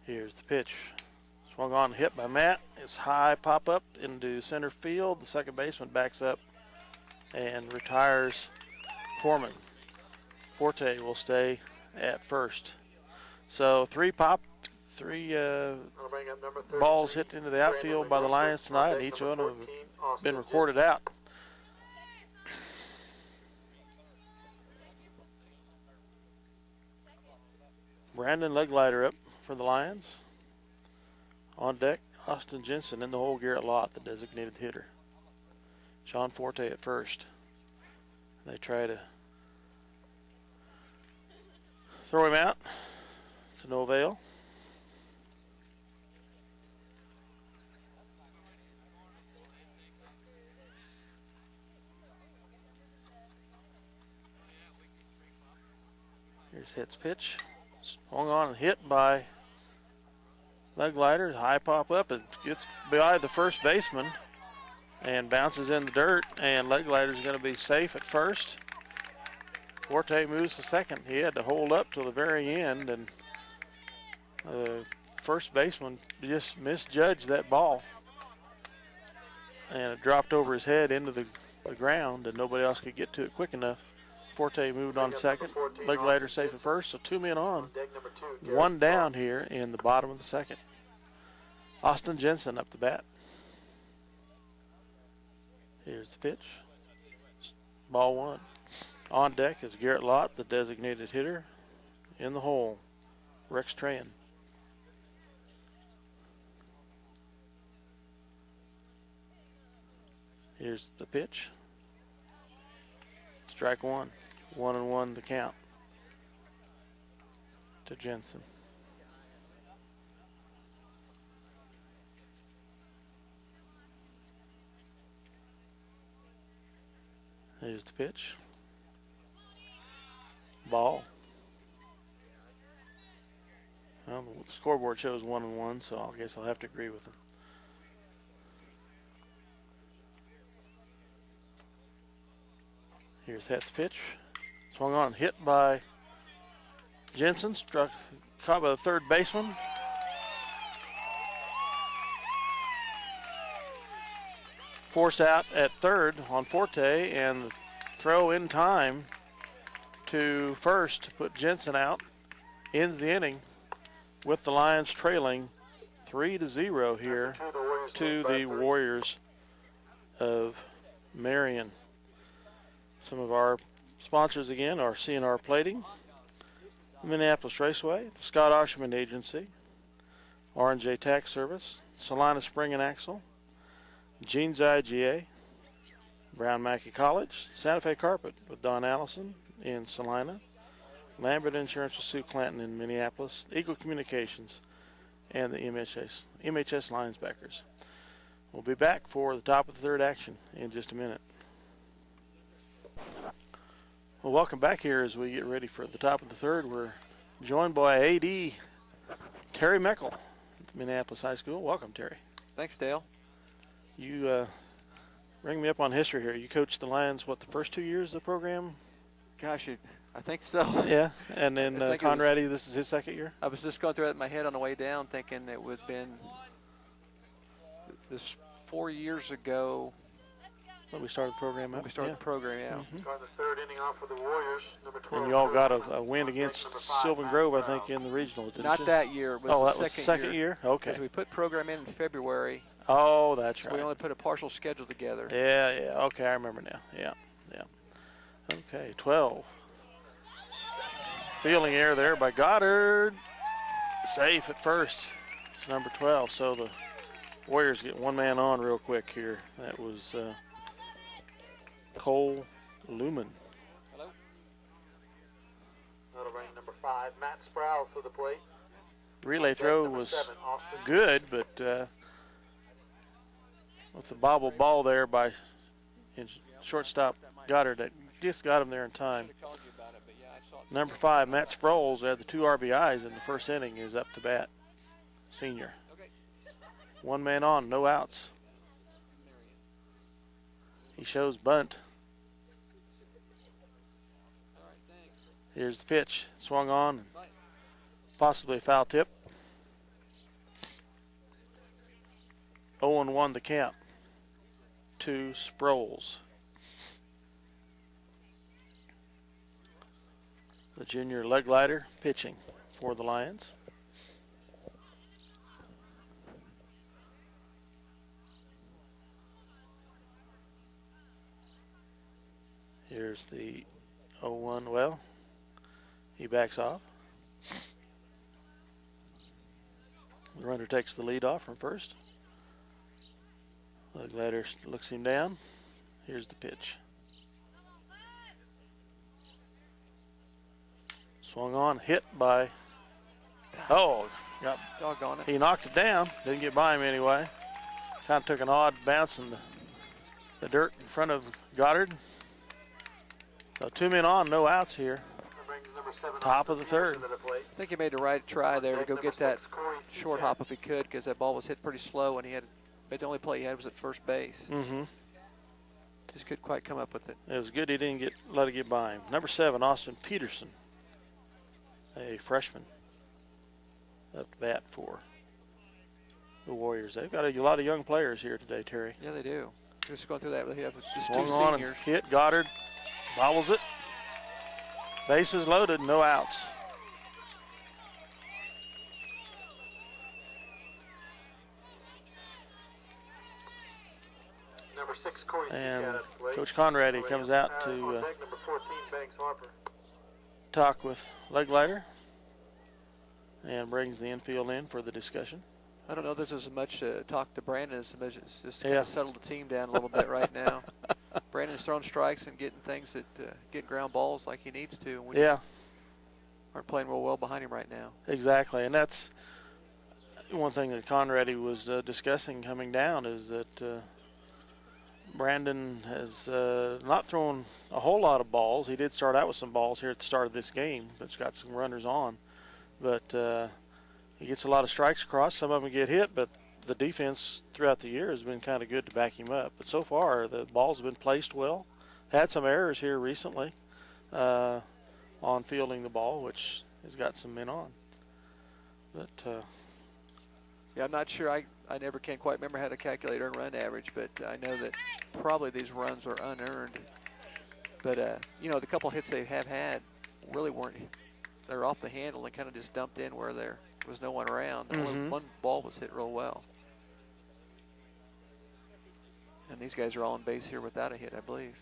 Here's the pitch. Swung on, hit by Matt. It's high, pop up into center field. The second baseman backs up and retires Corman. Forte will stay at first. So three balls hit into the outfield by the Lions tonight, and each one of them have been recorded out. Brandon Leglighter up for the Lions. On deck, Austin Jensen in the hole, Garrett Lott, the designated hitter. Sean Forte at first. They try to throw him out to no avail. Here's Het's pitch. Swung on and hit by Leglighter. High pop up. It gets by the first baseman and bounces in the dirt, and Leglighter's going to be safe at first. Forte moves to second. He had to hold up till the very end, and the first baseman just misjudged that ball, and it dropped over his head into the ground, and nobody else could get to it quick enough. Forte moved on to second. Leglighter safe at first, so 2 men on. One down here in the bottom of the second. Austin Jensen up the bat. Here's the pitch. Ball one. On deck is Garrett Lott, the designated hitter. In the hole, Rex Tran. Here's the pitch. Strike one. 1-1 the count to Jensen. Here's the pitch. Ball. Well, the scoreboard shows 1-1, so I guess I'll have to agree with him. Here's Het's pitch. Swung on, hit by Jensen, caught by the third baseman. Forced out at third on Forte, and the throw in time to first to put Jensen out. Ends the inning with the Lions trailing 3-0 here to the Warriors of Marion. Some of our sponsors again are CNR Plating, Minneapolis Raceway, the Scott Osherman Agency, R&J Tax Service, Salina Spring and Axle, Jeans IGA, Brown Mackey College, Santa Fe Carpet with Don Allison in Salina, Lambert Insurance with Sue Clanton in Minneapolis, Eagle Communications, and the MHS Linesbackers. We'll be back for the top of the third action in just a minute. Well, welcome back here as we get ready for the top of the third. We're joined by AD Terry Meckel at Minneapolis High School. Welcome, Terry. Thanks, Dale. You bring me up on history here. You coached the Lions, what, the first 2 years of the program? Gosh, I think so. Yeah, and then Conradi, this is his second year? I was just going through it in my head on the way down, thinking it would have been this 4 years ago. When we started the program out? We started the program, yeah. Mm-hmm. Starting the third inning off for the Warriors, number 12. And you all got a win against Sylvan Grove, I think, in the regional, didn't you? Not that year. It was oh, the that was the second year? Okay. Because we put program in February. Oh, that's so right. we only put a partial schedule together. Yeah. Okay, I remember now. Yeah. Okay, 12. Fielding error there by Goddard. Safe at first. It's number 12. So the Warriors get one man on real quick here. That was Cole Lumen. Hello. That'll bring number 5, Matt Sprouse to the plate. Relay throw was good, but with the bobble ball there by shortstop Goddard, that just got him there in time. Number 5, Matt Sproles, had the 2 RBIs in the first inning, is up to bat. Senior. One man on, no outs. He shows bunt. Here's the pitch. Swung on. Possibly a foul tip. 0-1 the count to Sproles. The junior leg lighter pitching for the Lions. Here's the 0-1. Well, he backs off. The runner takes the lead off from first. Leg lighter looks him down. Here's the pitch. Swung on, hit by, Doggone it. He knocked it down. Didn't get by him anyway. Kind of took an odd bounce in the dirt in front of Goddard. So 2 men on, no outs here. Top of the third. I think he made the right try there to go get that short hop if he could, because that ball was hit pretty slow, and the only play he had was at first base. Mm-hmm. Just couldn't quite come up with it. It was good he didn't let it get by him. Number 7, Austin Peterson, a freshman, up to bat for the Warriors. They've got a lot of young players here today, Terry. Yeah, they do. Just going through that, they have just Swung 2 on seniors. And hit Goddard, bobbles it. Bases loaded, no outs. Number 6, Corey And Seacat at the plate. Coach Conradi comes out to on deck, number 14, Banks Harper. talk with leg lighter and brings the infield in for the discussion. I don't know if there's as much talk to Brandon as much as just to Yeah. kind of settle the team down a little bit right now. Brandon's throwing strikes and getting things that get ground balls like he needs to. And we just aren't playing real well behind him right now. Exactly, and that's one thing that Conradi was discussing coming down, is that Brandon has not thrown a whole lot of balls. He did start out with some balls here at the start of this game, but he's got some runners on. But he gets a lot of strikes across. Some of them get hit, but the defense throughout the year has been kind of good to back him up. But so far, the balls have been placed well. Had some errors here recently on fielding the ball, which has got some men on. But yeah, I'm not sure. I never can quite remember how to calculate earned run average, but I know that probably these runs are unearned. But, you know, the couple hits they have had really weren't. They're off the handle and kind of just dumped in where there was no one around. Only one ball was hit real well. And these guys are all on base here without a hit, I believe.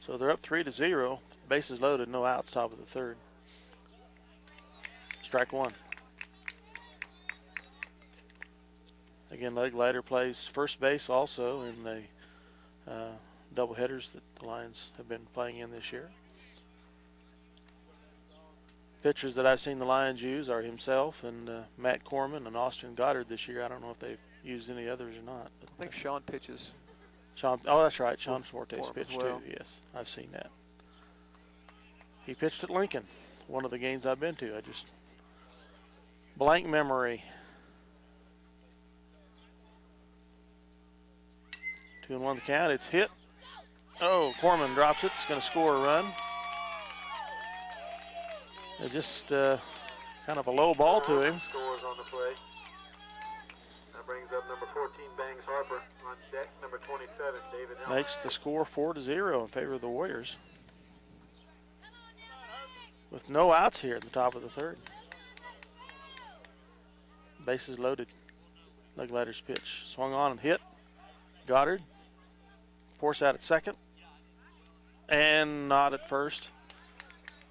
So they're up 3-0. Bases loaded, no outs, top of the third. Strike one. Again, Legleiter plays first base also in the doubleheaders that the Lions have been playing in this year. Pitchers that I've seen the Lions use are himself and Matt Corman and Austin Goddard this year. I don't know if they've used any others or not. I think Sean pitches. Sean, oh, that's right. Sean Fortes pitched well. too. Yes, I've seen that. He pitched at Lincoln, one of the games I've been to. I just blank memory. 2-1 the count. It's hit. Oh, Corman drops it. It's going to score a run. It just kind of a low ball to him. Scores on the play. That brings up number 14, Bangs Harper. On deck, number 27, David Helmer. Makes the score 4-0 in favor of the Warriors. With no outs here at the top of the third. Bases loaded. Legleiter's pitch. Swung on and hit. Goddard. Force out at second. And not at first.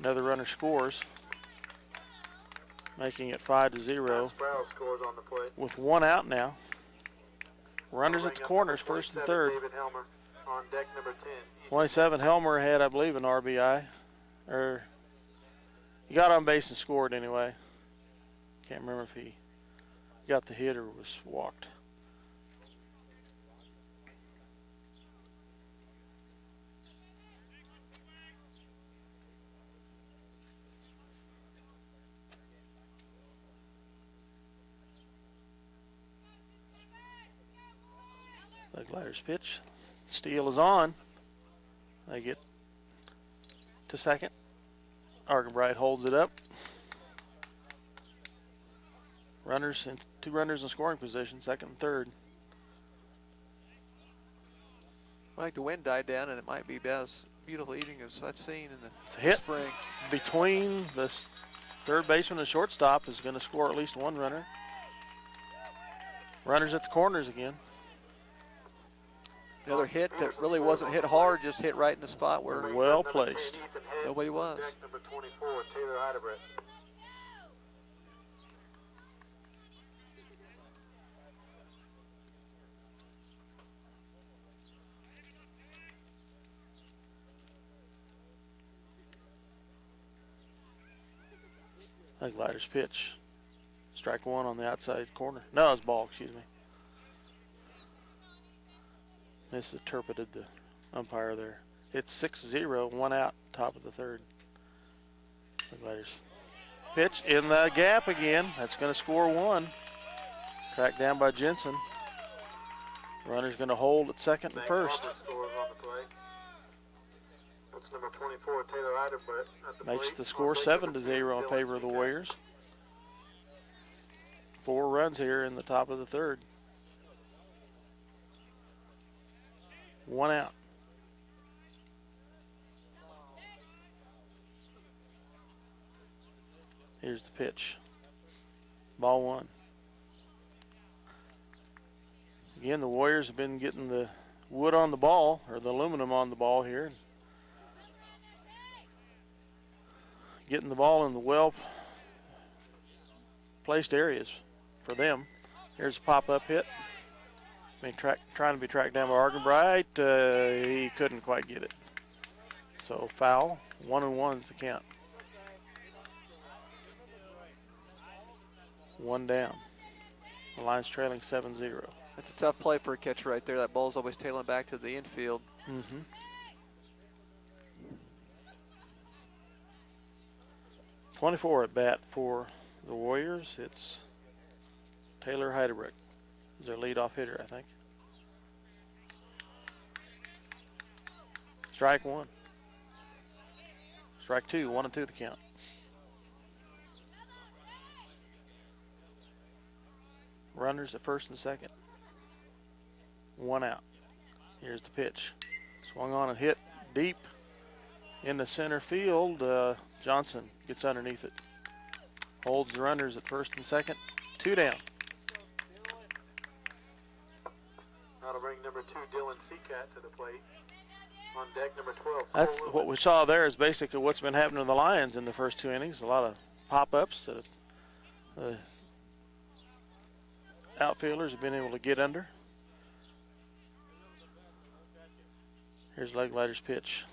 Another runner scores. Making it 5-0. Sprouse scores on the plate. With one out now. Runners at the corners, first and third. David Helmer on deck number 10. 27, Helmer had, I believe, an RBI. Or he got on base and scored anyway. Can't remember if he got the hit or was walked. Legleiter's pitch. Steele is on. They get to second. Argenbright holds it up. Runners and two runners in scoring position, second and third. I think the wind died down, and it might be about as beautiful evening as I've seen in the hit spring. Between the third baseman and shortstop is going to score at least one runner. Runners at the corners again. Another hit that really wasn't hit hard, just hit right in the spot where well placed. Nobody was. Number 24, Taylor Heidebrett. Legleiter's pitch. Strike one on the outside corner. No, it's ball, excuse me. Misinterpreted the umpire there. It's 6-0, one out, top of the third. Legleiter's pitch in the gap again. That's going to score one. Tracked down by Jensen. Runner's going to hold at second and first. Number 24, Taylor Heidebrett at the Makes plate. the score 7-0 in favor of the Warriors. 4 runs here in the top of the third. One out. Here's the pitch. Ball one. Again, the Warriors have been getting the wood on the ball, or the aluminum on the ball here. Getting the ball in the well-placed areas for them. Here's a pop-up hit. Trying to be tracked down by Argenbright. He couldn't quite get it. So foul. 1-1 is the count. 1 down. The Lions trailing 7-0. That's a tough play for a catcher right there. That ball's always tailing back to the infield. 24 at bat for the Warriors. It's Taylor Heidebrick. He's their leadoff hitter, I think. Strike one. Strike two, 1-2 the count. Runners at first and second. 1 out. Here's the pitch. Swung on and hit deep in the center field. Johnson gets underneath it. Holds the runners at first and second. 2 down. Now to bring number 2, Dylan Seacat, to the plate. On deck, number 12. That's what we saw there is basically what's been happening to the Lions in the first 2 innings. A lot of pop-ups that outfielders have been able to get under. Here's Legleiter's pitch.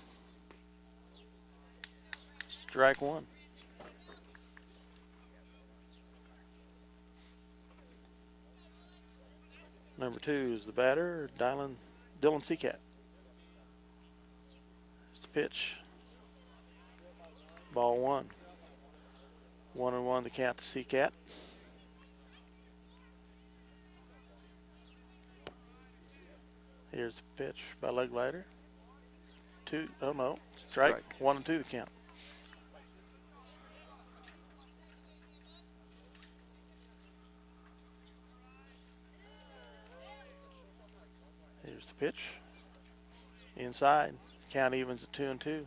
Strike one. Number 2 is the batter, Dylan Seacat. Here's the pitch. Ball 1. 1-1 the count to Seacat. Here's the pitch by Legleiter. 2, oh no, strike. 1-2 the count. Here's the pitch. Inside. Count evens at 2-2.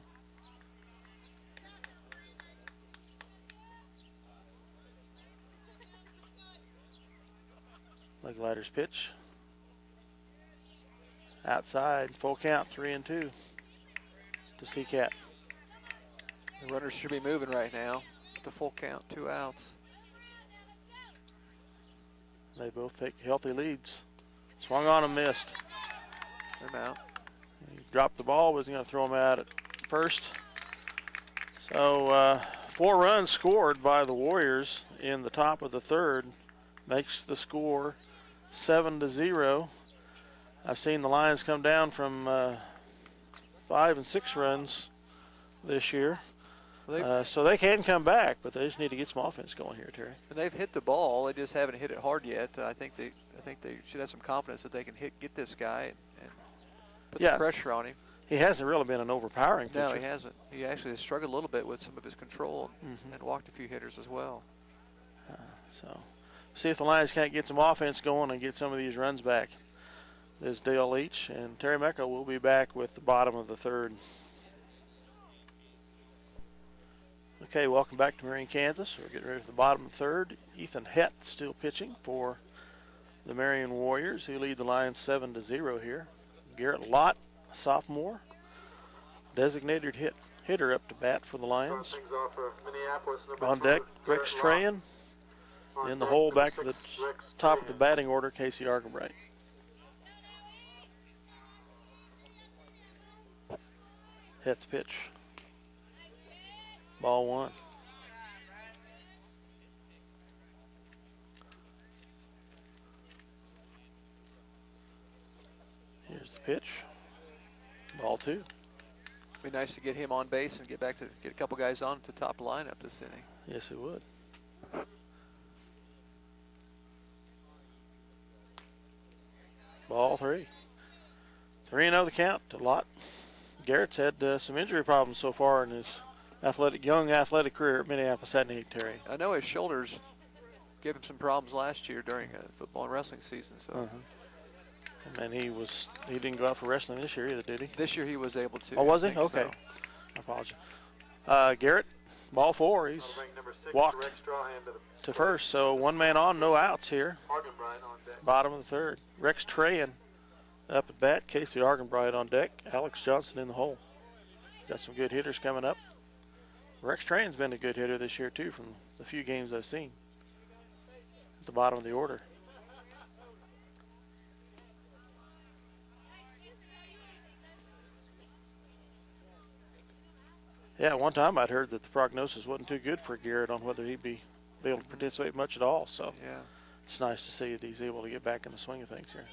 Legleiter's pitch. Outside. Full count, 3-2 to Seacat. The runners should be moving right now. The full count, 2 outs. They both take healthy leads. Swung on and missed. They're out. He dropped the ball, was going to throw him out at first. So 4 runs scored by the Warriors in the top of the third. Makes the score 7-0. I've seen the Lions come down from 5 and 6 runs this year. So they can come back, but they just need to get some offense going here, Terry. And they've hit the ball. They just haven't hit it hard yet. I think they should have some confidence that they can get this guy and put some pressure on him. He hasn't really been an overpowering pitcher. No, he hasn't. He actually has struggled a little bit with some of his control and walked a few hitters as well. So see if the Lions can't get some offense going and get some of these runs back. This is Dale Leach, and Terry Mecca will be back with the bottom of the third. Okay, welcome back to Marion, Kansas. We're getting ready for the bottom of the third. Ethan Hett still pitching for the Marion Warriors, who lead the Lions 7-0 here. Garrett Lott, a sophomore, designated hitter up to bat for the Lions. On deck, Rex Trahan. In the hole back to the top of the batting order, Casey Argenbright. Hett's pitch. Ball 1. Here's the pitch. Ball 2. Be nice to get him on base and get a couple guys on to top lineup this inning. Yes, it would. Ball 3. 3-0 the count. A lot. Garrett's had some injury problems so far in his young athletic career at Minneapolis, hadn't he, Terry? I know his shoulders gave him some problems last year during football and wrestling season. So. And he didn't go out for wrestling this year either, did he? This year he was able to. Oh, was he? Okay. So. I apologize. Garrett, ball 4. He's walked to first. So 1 man on, no outs here. Bottom of the third. Rex Trahan up at bat. Casey Argenbright on deck. Alex Johnson in the hole. Got some good hitters coming up. Rex Trahan's been a good hitter this year, too, from the few games I've seen. At the bottom of the order. Yeah, one time I'd heard that the prognosis wasn't too good for Garrett on whether he'd be be able to participate much at all. So yeah, it's nice to see that he's able to get back in the swing of things here.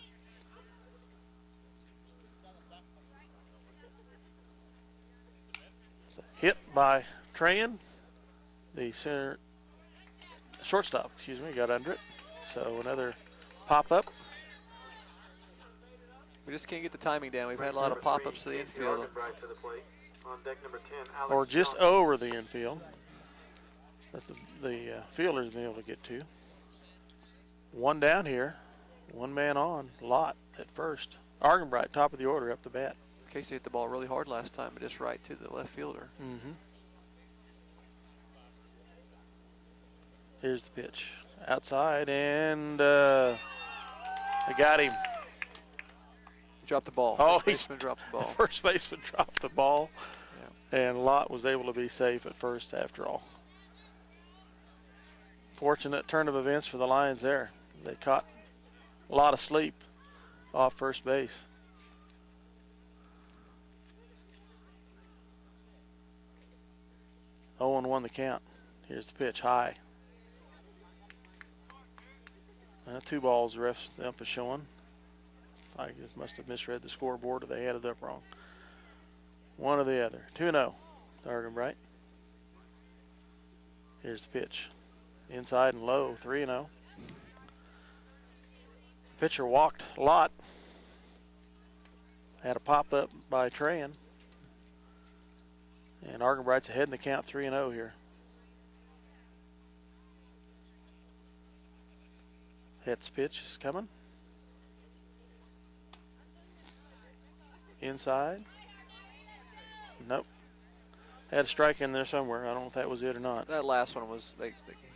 Hit by Tran, the shortstop, got under it. So another pop-up. we just can't get the timing down. We've had a lot of pop-ups to the infield. Or just over the infield that the fielder's been able to get to. One down here, one man on, Lott at first. Argenbright, top of the order, up the bat. Casey hit the ball really hard last time, but just right to the left fielder. Mm-hmm. Here's the pitch. Outside, and they got him. He dropped the ball. Oh, First baseman dropped the ball. First baseman dropped the ball, yeah. and Lott was able to be safe at first after all. Fortunate turn of events for the Lions there. They caught a lot of sleep off first base. Oh, and 1 the count. Here's the pitch, high. 2 balls, the ref's the ump is showing. I just must have misread the scoreboard, or they had it up wrong. One or the other. 2-0 to Argenbright. Here's the pitch. Inside and low, 3-0. Pitcher walked a lot. Had a pop-up by Tran. And Argenbright's ahead in the count, 3-0 here. Het's pitch is coming. Inside. Nope. Had a strike in there somewhere. I don't know if that was it or not. That last one was,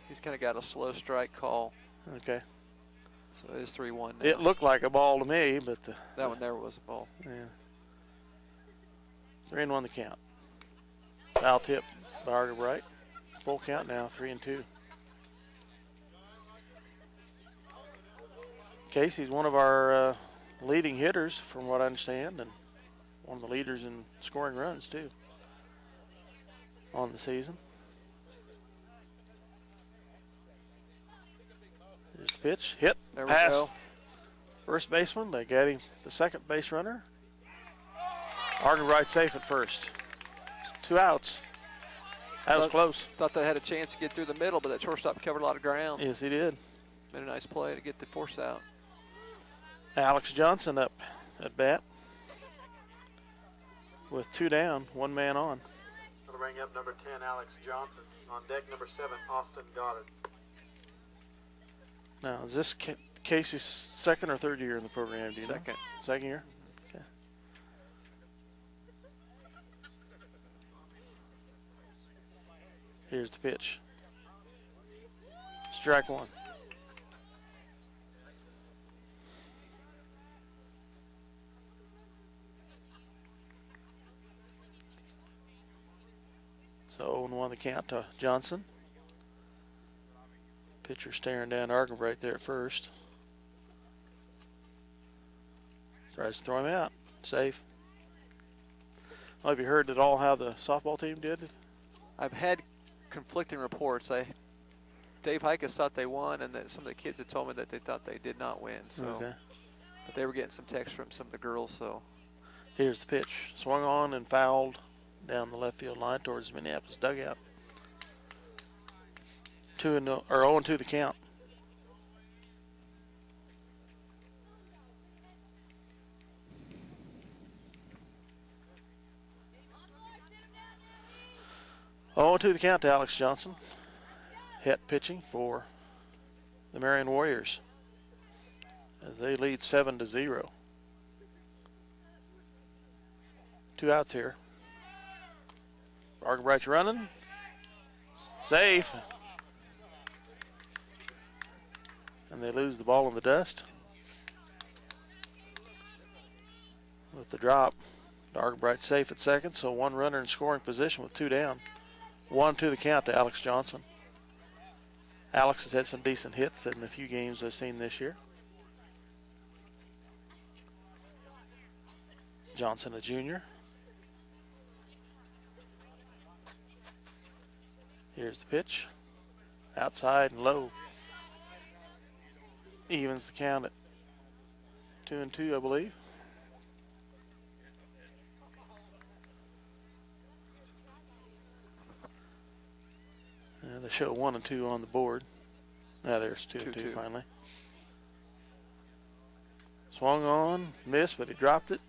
he's kind of got a slow strike call. Okay. So it is 3-1 now. It looked like a ball to me, but that one never was a ball. Yeah. 3-1 the count. Foul tip by Argenbright. Full count now, 3-2. Casey's one of our leading hitters, from what I understand, and one of the leaders in scoring runs too on the season. Here's the pitch, hit, there pass. We go. First baseman, they got him the second base runner. Argenbright safe at first. 2 outs. That was close. Thought they had a chance to get through the middle, but that shortstop covered a lot of ground. Yes, he did. Made a nice play to get the force out. Alex Johnson up at bat with 2 down, 1 man on. Going to bring up number 10, Alex Johnson. On deck, number 7, Austin Goddard. Now, is this Casey's second or third year in the program? Do you Second. know? Second year? Okay. Here's the pitch. Strike 1. So 0-1 the count to Johnson. Pitcher staring down Argenbright there at first. Tries to throw him out. Safe. Well, have you heard at all how the softball team did? I've had conflicting reports. Dave Hikas thought they won, and that some of the kids had told me that they thought they did not win. So, okay. But they were getting some texts from some of the girls. So here's the pitch. Swung on and fouled down the left field line towards the Minneapolis dugout. 0-2 the count. Oh, to the count to Alex Johnson. Het pitching for the Marion Warriors as they lead 7-0. 2 outs here. Argenbright's running. Safe. And they lose the ball in the dust. With the drop, Argenbright's safe at second, so 1 runner in scoring position with 2 down. 1-2 the count to Alex Johnson. Alex has had some decent hits in the few games I've seen this year. Johnson, a junior. Here's the pitch. outside and low. Evens the count at 2-2, I believe. And they show 1 and 2 on the board. Now there's 2 and 2 finally. Swung on, missed, but he dropped it.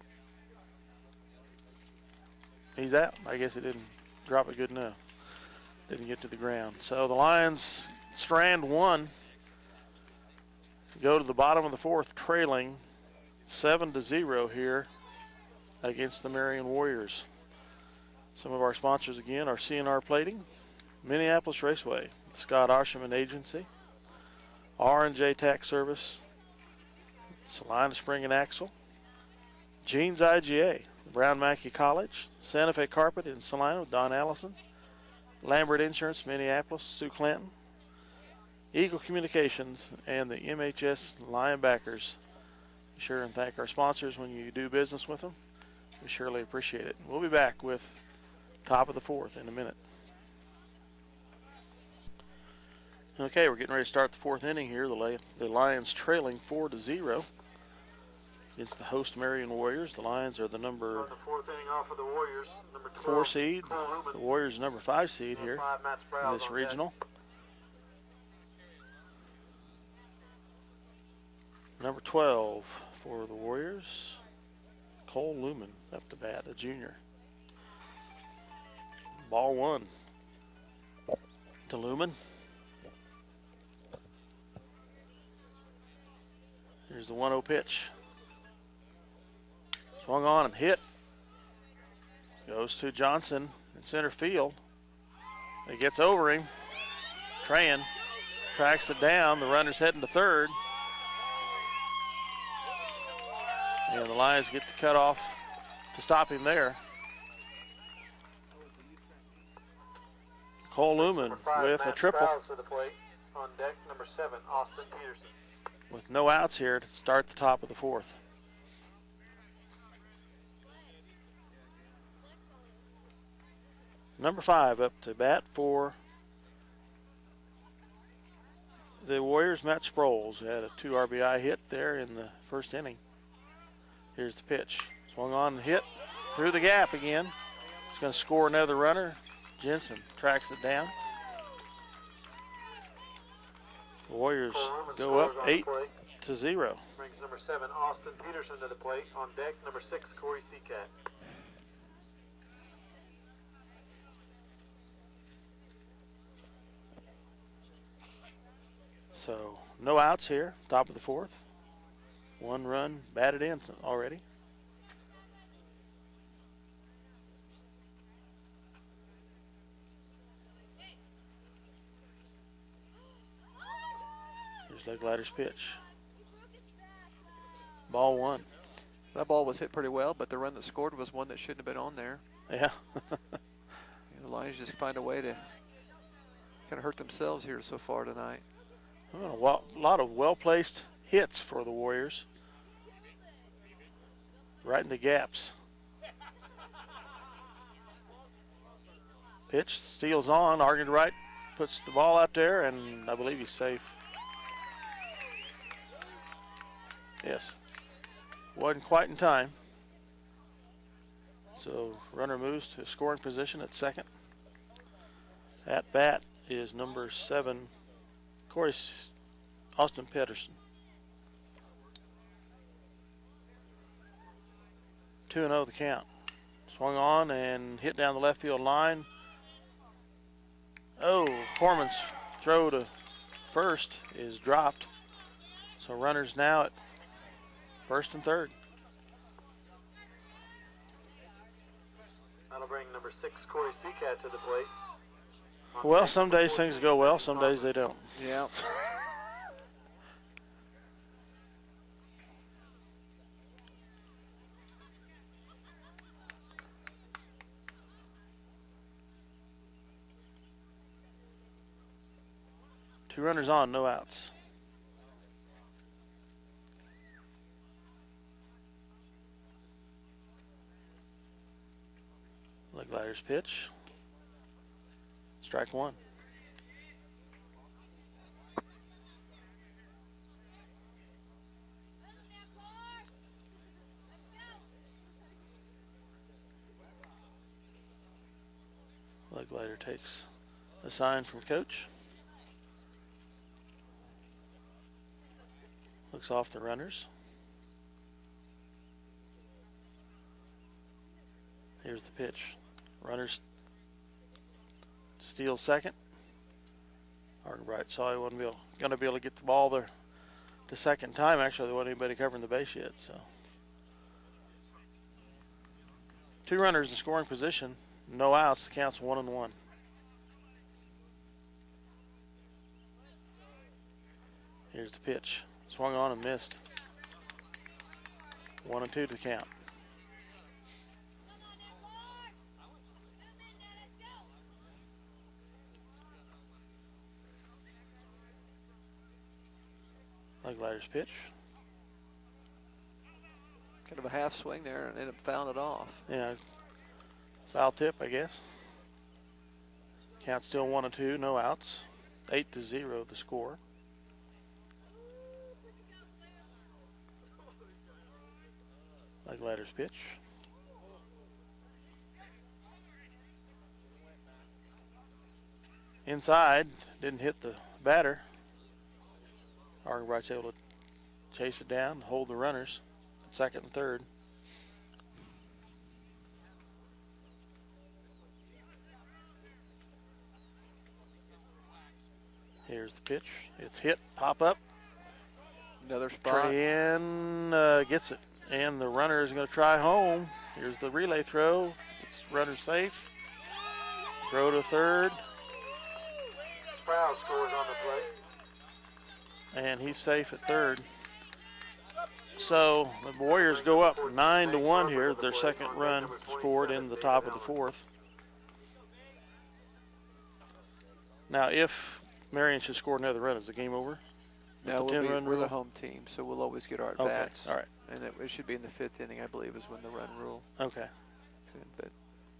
He's out. I guess he didn't drop it good enough. Didn't get to the ground. So the Lions strand 1. Go to the bottom of the 4th, trailing 7-0 here against the Marion Warriors. Some of our sponsors again are CNR Plating, Minneapolis Raceway, Scott Osherman Agency, R&J Tax Service, Salina Spring and Axle, Jeans IGA, Brown Mackey College, Santa Fe Carpet in Salina with Don Allison, Lambert Insurance, Minneapolis, Sue Clanton, Eagle Communications, and the MHS Linebackers. Be sure and thank our sponsors when you do business with them. We surely appreciate it. We'll be back with top of the 4th in a minute. Okay, we're getting ready to start the 4th inning here. The Lions trailing 4-0 against the host Marion Warriors. The Lions are the number 4 seed. The Warriors number 5 seed here in this regional. Number 12 for the Warriors, Cole Lumen up to bat, a junior. Ball 1 to Lumen. Here's the 1-0 pitch. Swung on and hit. Goes to Johnson in center field. It gets over him. Tran tracks it down. The runner's heading to third. And the Lions get the cutoff to stop him there. Cole Lumen with a triple. To the plate on deck number 7, Austin Peterson. With no outs here to start the top of the 4th. Number 5 up to bat for the Warriors, Matt Sproles. Had a 2 RBI hit there in the 1st inning. Here's the pitch. Swung on and hit through the gap again. He's going to score another runner. Jensen tracks it down. The Warriors go up 8-0. Brings number 7, Austin Peterson to the plate. On deck, number 6, Corey Seacat. So no outs here, top of the 4th. 1 run batted in already. Here's Leg Glider's pitch. Ball 1. That ball was hit pretty well, but the run that scored was one that shouldn't have been on there. Yeah. The Lions just find a way to kind of hurt themselves here so far tonight. A lot of well-placed hits for the Warriors. Right in the gaps. Pitch, steals on, Argan right, puts the ball out there, and I believe he's safe. Yes. Wasn't quite in time. So runner moves to scoring position at second. At bat is number 7, Austin Peterson. 2-0 the count. Swung on and hit down the left field line. Oh, Foreman's throw to first is dropped. So runners now at first and third. That'll bring number 6, Corey Seacat to the plate. Well, some days things go well, some days they don't. Yeah. Two runners on, no outs. Leg Glider's pitch. Strike 1. Leglider takes a sign from coach. Looks off the runners. Here's the pitch. Runners steal second. Arkwright saw he wasn't going to be able to get the ball there the second time. Actually, there wasn't anybody covering the base yet. So 2 runners in scoring position, no outs. The count's 1-1. Here's the pitch. Swung on and missed. 1-2 to the count. Leglider's pitch. Kind of a half swing there and ended up fouling it off. Yeah, it's foul tip, I guess. Count still 1-2, no outs. 8-0 the score. Leglider's pitch. Inside, didn't hit the batter. Arkwright's able to chase it down, hold the runners at second and third. Here's the pitch. It's hit, pop up. Another spot. Trey in gets it, and the runner is going to try home. Here's the relay throw. It's runner safe. Throw to third. Sprouse scores on the play. And he's safe at third. So the Warriors go up 9-1 here. Their second run scored in the top of the fourth. Now, if Marion should score another run, is the game over? No, we're the home team, so we'll always get our at-bats. Okay, all right. And it should be in the 5th inning, I believe, is when the run rule. Okay. But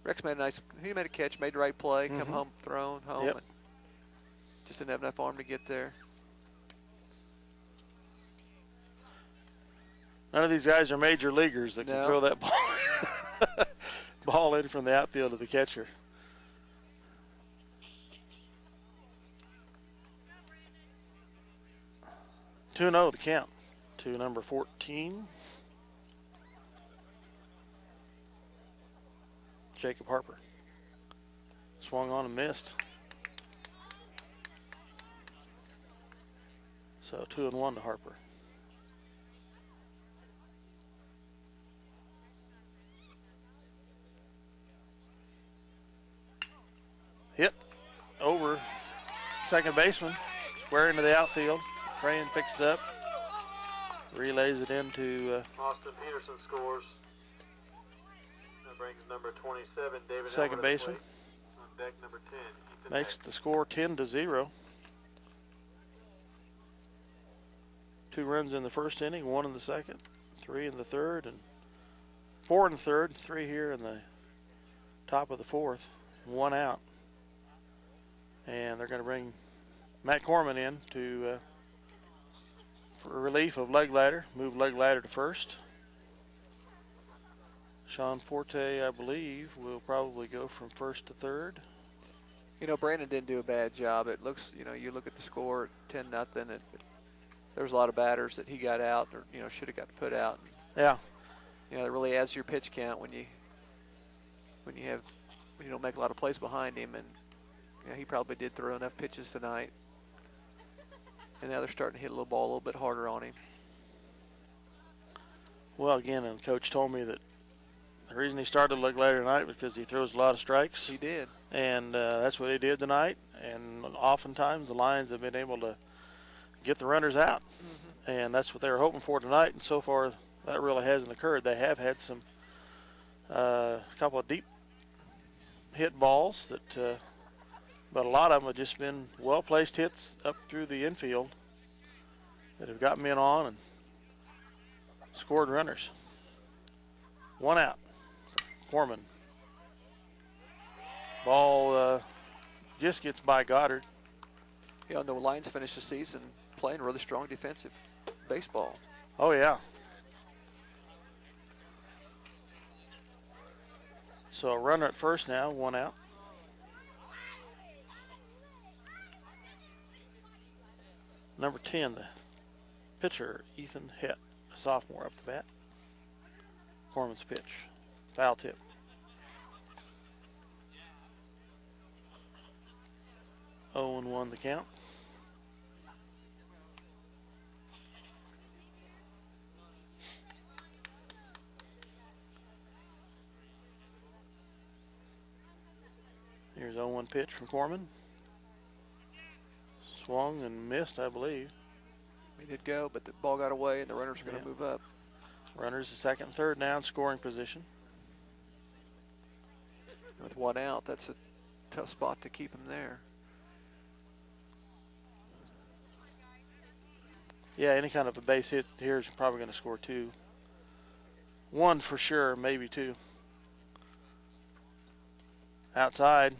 Rex made he made a catch, made the right play, come home, thrown home. Yep. And just didn't have enough arm to get there. None of these guys are major leaguers that can throw that ball in from the outfield to the catcher. Two 2-0 the count to number 14. Jacob Harper. Swung on and missed. So 2-1 to Harper. Hit over second baseman, square into the outfield. Crayon picks it up, relays it into Austin Peterson scores. That brings number 27, David second baseman. On deck number 10. Makes the score 10-0. 2 runs in the first inning, 1 in the second, 3 in the third, and 4 in the third, 3 here in the top of the fourth, 1 out. And they're going to bring Matt Corman in to for relief of Leglider, move Leglider to first. Sean Forte, I believe, will probably go from first to third. You know, Brandon didn't do a bad job. It looks, you know, you look at the score, 10-0. There's a lot of batters that he got out, or should have got put out. Yeah. You know, it really adds to your pitch count when you don't make a lot of plays behind him, and he probably did throw enough pitches tonight. And now they're starting to hit a little ball a little bit harder on him. Well, again, and Coach told me that the reason he started Leglider tonight was because he throws a lot of strikes. He did. And that's what he did tonight. And oftentimes the Lions have been able to get the runners out. Mm-hmm. And that's what they were hoping for tonight. And so far, that really hasn't occurred. They have had some couple of deep hit balls that but a lot of them have just been well-placed hits up through the infield that have got men on and scored runners. 1 out. Foreman. Ball just gets by Goddard. Yeah, the Lions finished the season playing really strong defensive baseball. Oh, yeah. So a runner at first now, 1 out. Number 10, the pitcher, Ethan Hett, a sophomore, up the bat. Corman's pitch, foul tip. Oh and 1 the count. Here's 0-1 pitch from Corman. Swung and missed, I believe. He did go, but the ball got away, and the runners are going to move up. Runners at second and third now in scoring position. With 1 out, that's a tough spot to keep him there. Yeah, any kind of a base hit here is probably going to score 2. 1 for sure, maybe 2. Outside,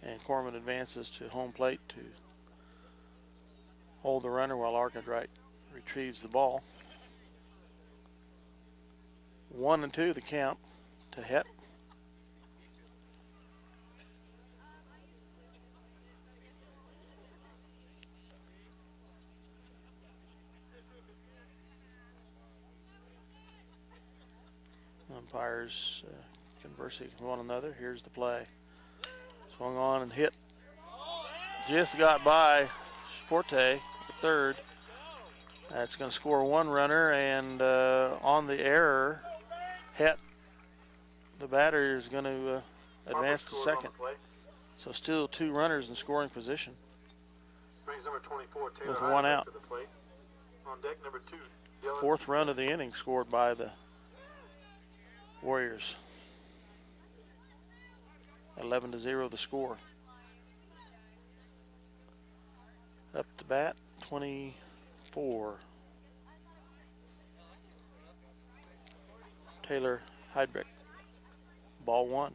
and Corman advances to home plate to hold the runner while Arkwright retrieves the ball. 1 and 2 the count to Hett. Umpires conversing with one another. Here's the play. Swung on and hit. Just got by Forte, the third. That's going to score 1 runner, and on the error, Hett, the batter, is going to advance to second. So still 2 runners in scoring position. Brings number 24, with 1 out. On deck, number 2, 4th run of the inning scored by the Warriors. 11-0 the score. Up to bat, 24. Taylor Heidbrich. Ball 1.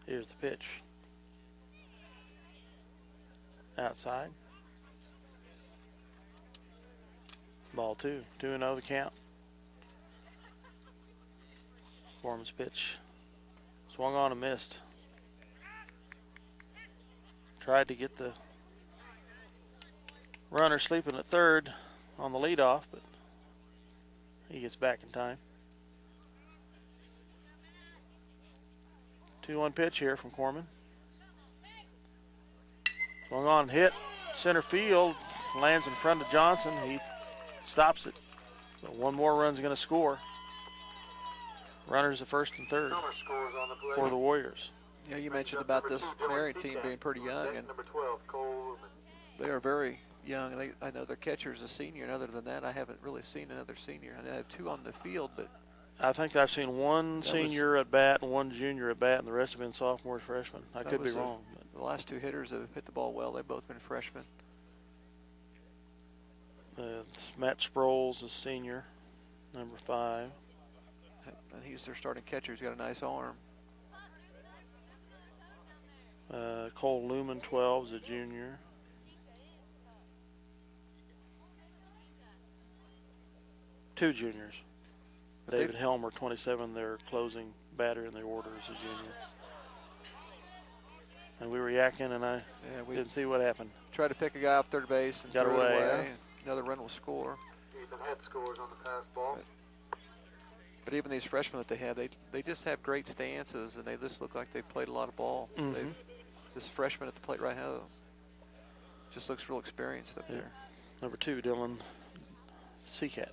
Here's the pitch. Outside. Ball 2. 2-0 the count. Foreman's pitch. Swung on and missed. Tried to get the runner sleeping at third on the leadoff, but he gets back in time. 2-1 pitch here from Corman. Swung on and hit. Center field. Lands in front of Johnson. He stops it. But 1 more run's going to score. Runners at first and third for the Warriors. Yeah, you mentioned about this Marion team being pretty young, and they are very young. I know their catcher is a senior, and other than that, I haven't really seen another senior. I have 2 on the field, but I think I've seen 1 senior at bat and 1 junior at bat, and the rest have been sophomores, freshmen. I could be wrong. The last 2 hitters have hit the ball well. They've both been freshmen. Matt Sproles is senior, number 5. And he's their starting catcher. He's got a nice arm. Cole Lumen, 12, is a junior. Two juniors. But David Helmer, 27, their closing batter in the order, is a junior. And we were yakking, and I didn't see what happened. Tried to pick a guy off third base and got threw away. It away. Another run will score. Ethan Hett scores on the pass ball. But even these freshmen that they have, they just have great stances, and they just look like they've played a lot of ball. This freshman at the plate right now just looks real experienced up there. Number 2, Dylan Seacat.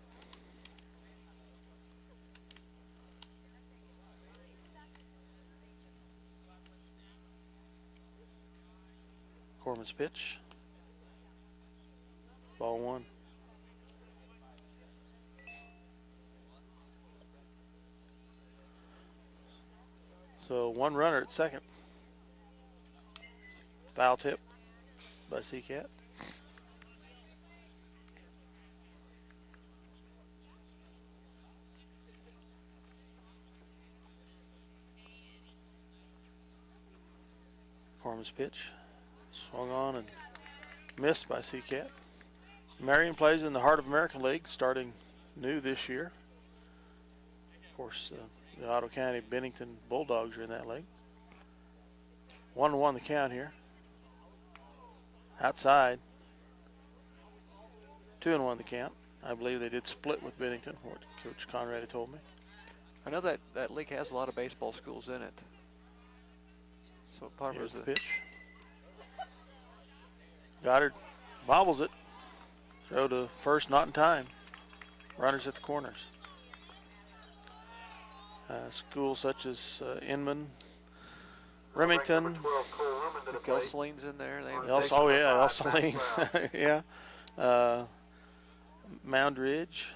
Corman's pitch. Ball 1. So 1 runner at second. Foul tip by Seacat. Corman's pitch. Swung on and missed by Seacat. Marion plays in the Heart of American League, starting new this year. Of course, the Otto County Bennington Bulldogs are in that league. 1-1 the count here. Outside. 2-1 the count. I believe they did split with Bennington, what Coach Conrad had told me. I know that league has a lot of baseball schools in it. So part Here's of the pitch. Goddard bobbles it. Throw to first, not in time. Runners at the corners. Schools such as Inman, Remington. Elseline's in there. Elseline. Yeah. Mound Ridge.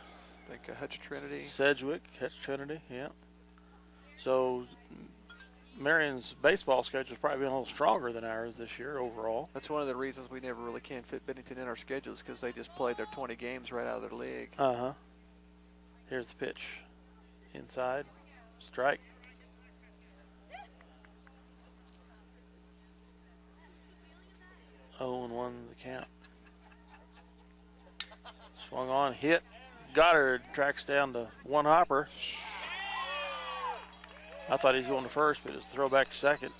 I think Hutch Trinity. Sedgwick, Hutch Trinity, yeah. So Marion's baseball schedule has probably been a little stronger than ours this year overall. That's one of the reasons we never really can fit Bennington in our schedules, because they just play their 20 games right out of their league. Uh-huh. Here's the pitch. Inside. Strike. Oh, and 1 the count. Swung on, hit. Goddard tracks down to one hopper. I thought he was going to first, but it's throw back to second,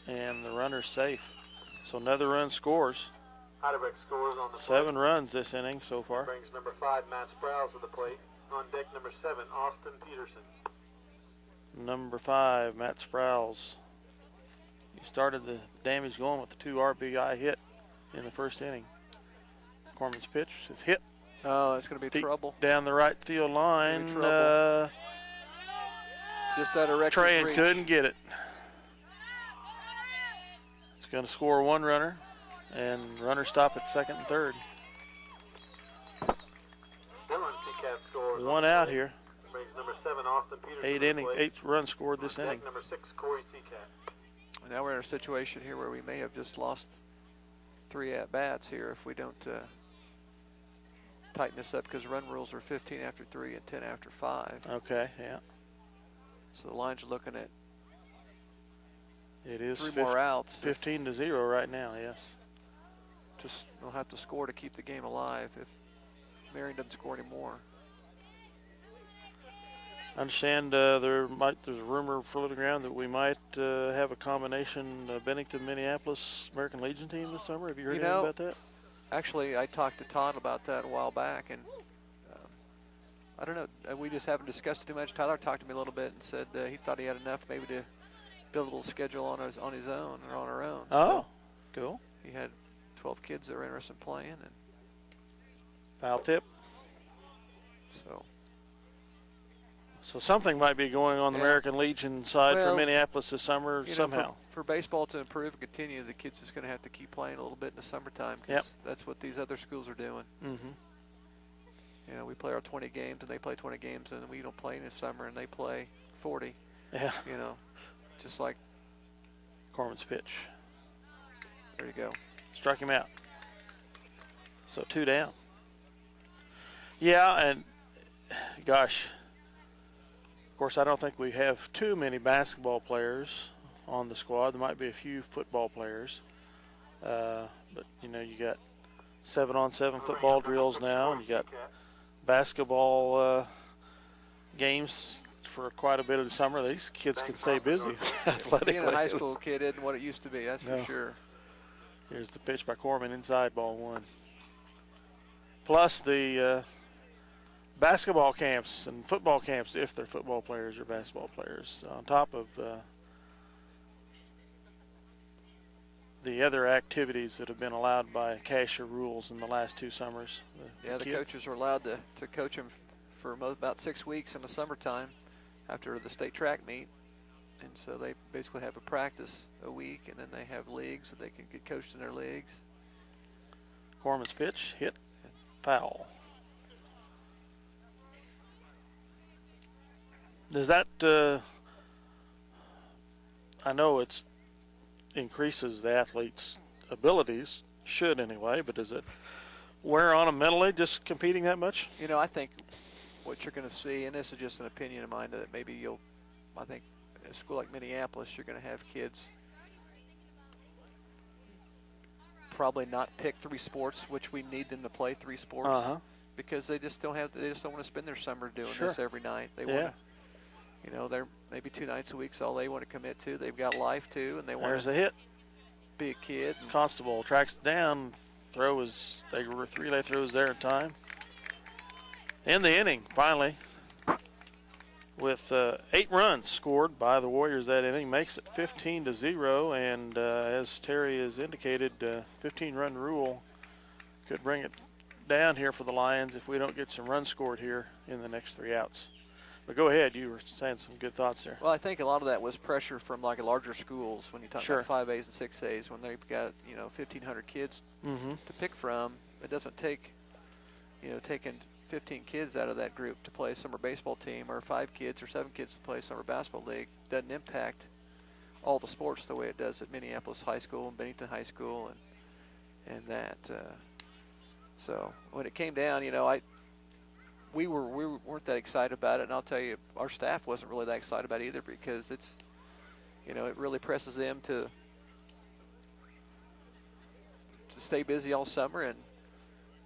and the runner's safe. So another run scores. Heidelberg scores on the 7 runs this inning so far. Brings number 5, Matt Sprouse, to the plate. On deck, number 7, Austin Peterson. Number 5, Matt Sprouse. He started the damage going with the 2 RBI hit in the first inning. Corman's pitch is hit. Oh, it's going to be Deep trouble. Down the right field line. Just out of Trahan reach. couldn't get it. It's going to score 1 runner, and runners stop at second and third. Dylan Seacat scores. 1 out here. Brings number 7, Austin Peterson. 8 runs scored this On deck, inning. number 6, Corey Seacat. Now we're in a situation here where we may have just lost 3 at-bats here if we don't tighten this up, because run rules are 15 after 3 and 10 after 5. Okay, yeah. So the Lions are looking at It is 3 more outs. 15-0 right now, yes. Just they'll have to score to keep the game alive if Marion doesn't score anymore. I understand there's a rumor floating around that we might have a combination Bennington, Minneapolis American Legion team this summer. Have you heard anything about that? Actually, I talked to Todd about that a while back, and I don't know. We just haven't discussed it too much. Tyler talked to me a little bit and said he thought he had enough maybe to build a little schedule on his own or on our own. Oh, so cool. He had 12 kids that were interested in playing, and Foul tip. So something might be going on the American Legion side for Minneapolis this summer somehow. For baseball to improve and continue, the kids just going to have to keep playing a little bit in the summertime, because that's what these other schools are doing. Mm-hmm. You know, we play our 20 games, and they play 20 games, and we don't play in the summer, and they play 40. Yeah. You know, just like Corman's pitch. There you go. Struck him out. So 2 down. Yeah, and gosh, of course, I don't think we have too many basketball players on the squad. There might be a few football players. But, you know, you got 7-on-7 football drills now, and you got basketball games for quite a bit of the summer. These kids can stay busy athletically. Being a high school kid isn't what it used to be, that's for sure. Here's the pitch by Corman, inside, ball 1. Plus the basketball camps and football camps, if they're football players or basketball players, on top of the other activities that have been allowed by CASHA rules in the last 2 summers. The coaches are allowed to coach them for about 6 weeks in the summertime after the state track meet. And so they basically have a practice a week, and then they have leagues that they can get coached in their leagues. Corman's pitch, hit, foul. Does that, I know it's increases the athlete's abilities, should anyway, but does it wear on them mentally just competing that much? You know, I think what you're going to see, and this is just an opinion of mine, that maybe I think at a school like Minneapolis, you're going to have kids probably not pick 3 sports, which we need them to play 3 sports, because they just don't want to spend their summer doing this every night. They want to, you know, they're maybe 2 nights a week's all they want to commit to. They've got life too, and they want. There's a hit. big kid. Constable tracks it down. Relay throws there in time. In the inning, finally, with 8 runs scored by the Warriors that inning, makes it 15-0. And as Terry has indicated, 15-run rule could bring it down here for the Lions if we don't get some runs scored here in the next 3 outs. But go ahead, you were saying some good thoughts there. Well, I think a lot of that was pressure from like larger schools when you talk about 5As and 6As, when they've got 1,500 kids to pick from. It doesn't take taking 15 kids out of that group to play a summer baseball team, or 5 kids or 7 kids to play a summer basketball league. Doesn't impact all the sports the way it does at Minneapolis High School and Bennington High School and that. So when it came down, we weren't that excited about it, and I'll tell you, our staff wasn't really that excited about it either, because it's, it really presses them to stay busy all summer, and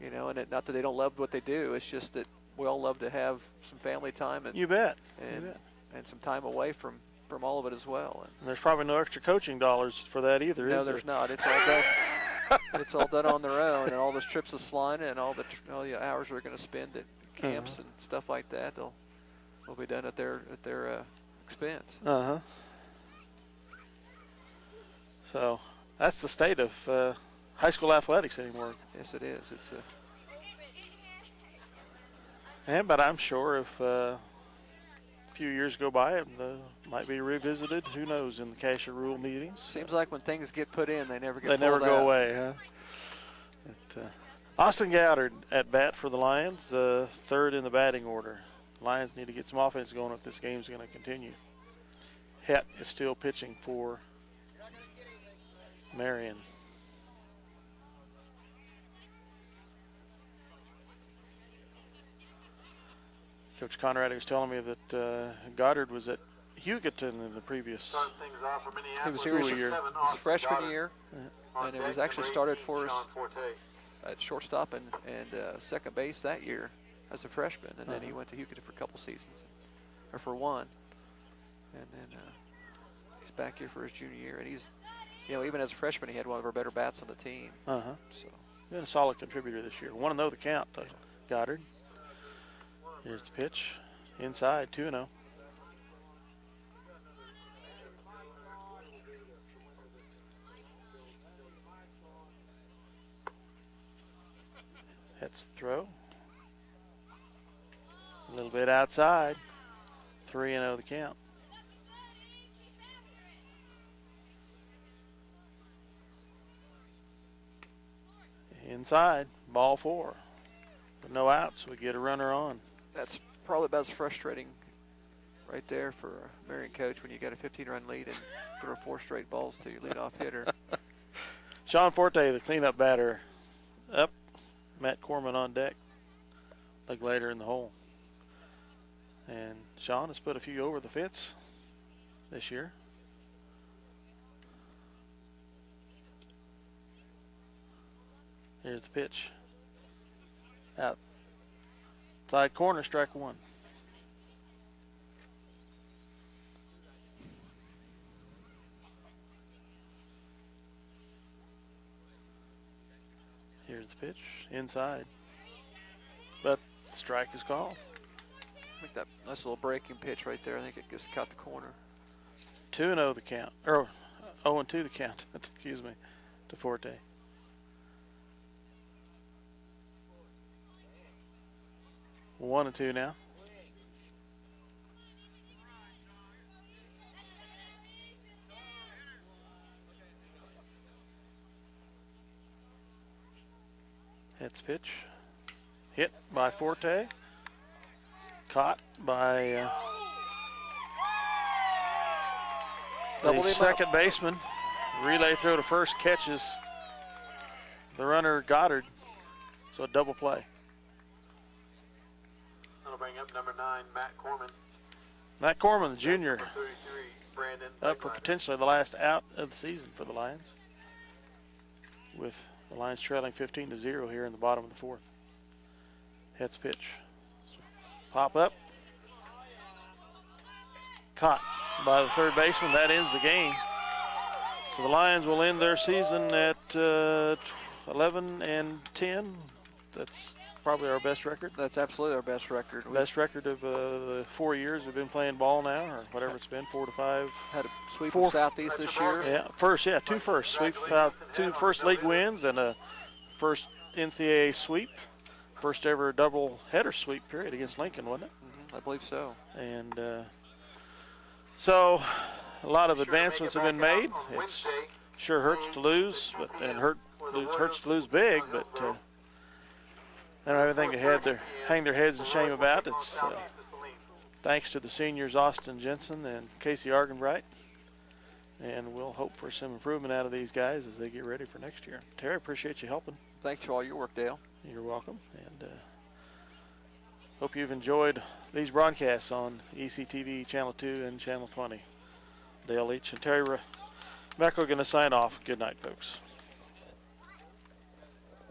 and not that they don't love what they do, it's just that we all love to have some family time and you bet, and some time away from all of it as well. And there's probably no extra coaching dollars for that either. No, there's not. It's all done. It's all done on their own, and all those trips to Salina and all the hours they're going to spend at camps and stuff like that, will be done at their expense. So that's the state of high school athletics anymore. Yes, it is. It's but I'm sure if a few years go by, it might be revisited. Who knows in the Casher rule meetings? Seems like when things get put in, they never get. They never go out. away, huh? But, Austin Goddard at bat for the Lions, 3rd in the batting order. Lions need to get some offense going if this game's going to continue. Het is still pitching for Marion. Coach Conrad was telling me that Goddard was at Hugoton in the previous he was here his freshman year, and it was actually started for us at shortstop and second base that year as a freshman, and then he went to Hugoton for a couple seasons, or for one, and then he's back here for his junior year, and he's, even as a freshman, he had one of our better bats on the team. So been a solid contributor this year. Want to know the count, Goddard. Here's the pitch, inside, 2-0. That's the throw. A little bit outside, 3-0 the count. Inside, ball 4. With no outs, we get a runner on. That's probably about as frustrating right there for a Marion coach when you got a 15-run lead and throw 4 straight balls to your leadoff hitter. Sean Forte, the cleanup batter, up. Matt Corman on deck. Leg later in the hole. And Sean has put a few over the fence this year. Here's the pitch. Out. Side corner, strike 1. Here's the pitch, inside. But strike is called. I think that nice little breaking pitch right there. I think it just caught the corner. 2-0 the count, or 0-2 the count, excuse me, to Forte. 1-2 now. Hits pitch. Hit by Forte. Caught by the second baseman. Relay throw to first, catches the runner Goddard. So a double play. That'll bring up number 9, Matt Corman. Matt Corman, the junior, Number 33, Brandon. up for potentially the last out of the season for the Lions, with the Lions trailing 15-0 here in the bottom of the 4th. Hits pitch. Pop up. Caught by the third baseman. That ends the game. So the Lions will end their season at 11-10. That's probably our best record. That's absolutely our best record. Best record of the 4 years we've been playing ball now, or whatever it's been, 4 to 5. Had a sweep of Southeast this year. Yeah, two first. Sweep out, 2 first league wins and a first NCAA sweep. First ever double header sweep period against Lincoln, wasn't it? I believe so. And so a lot of advancements have been made. It's sure hurts to lose, and hurts to lose big, but they don't have anything to hang their heads in shame about. It's thanks to the seniors Austin Jensen and Casey Argenbright, and we'll hope for some improvement out of these guys as they get ready for next year. Terry, appreciate you helping. Thanks for all your work, Dale. You're welcome, and hope you've enjoyed these broadcasts on ECTV Channel 2 and Channel 20. Dale Leach and Terry Mecco are going to sign off. Good night, folks.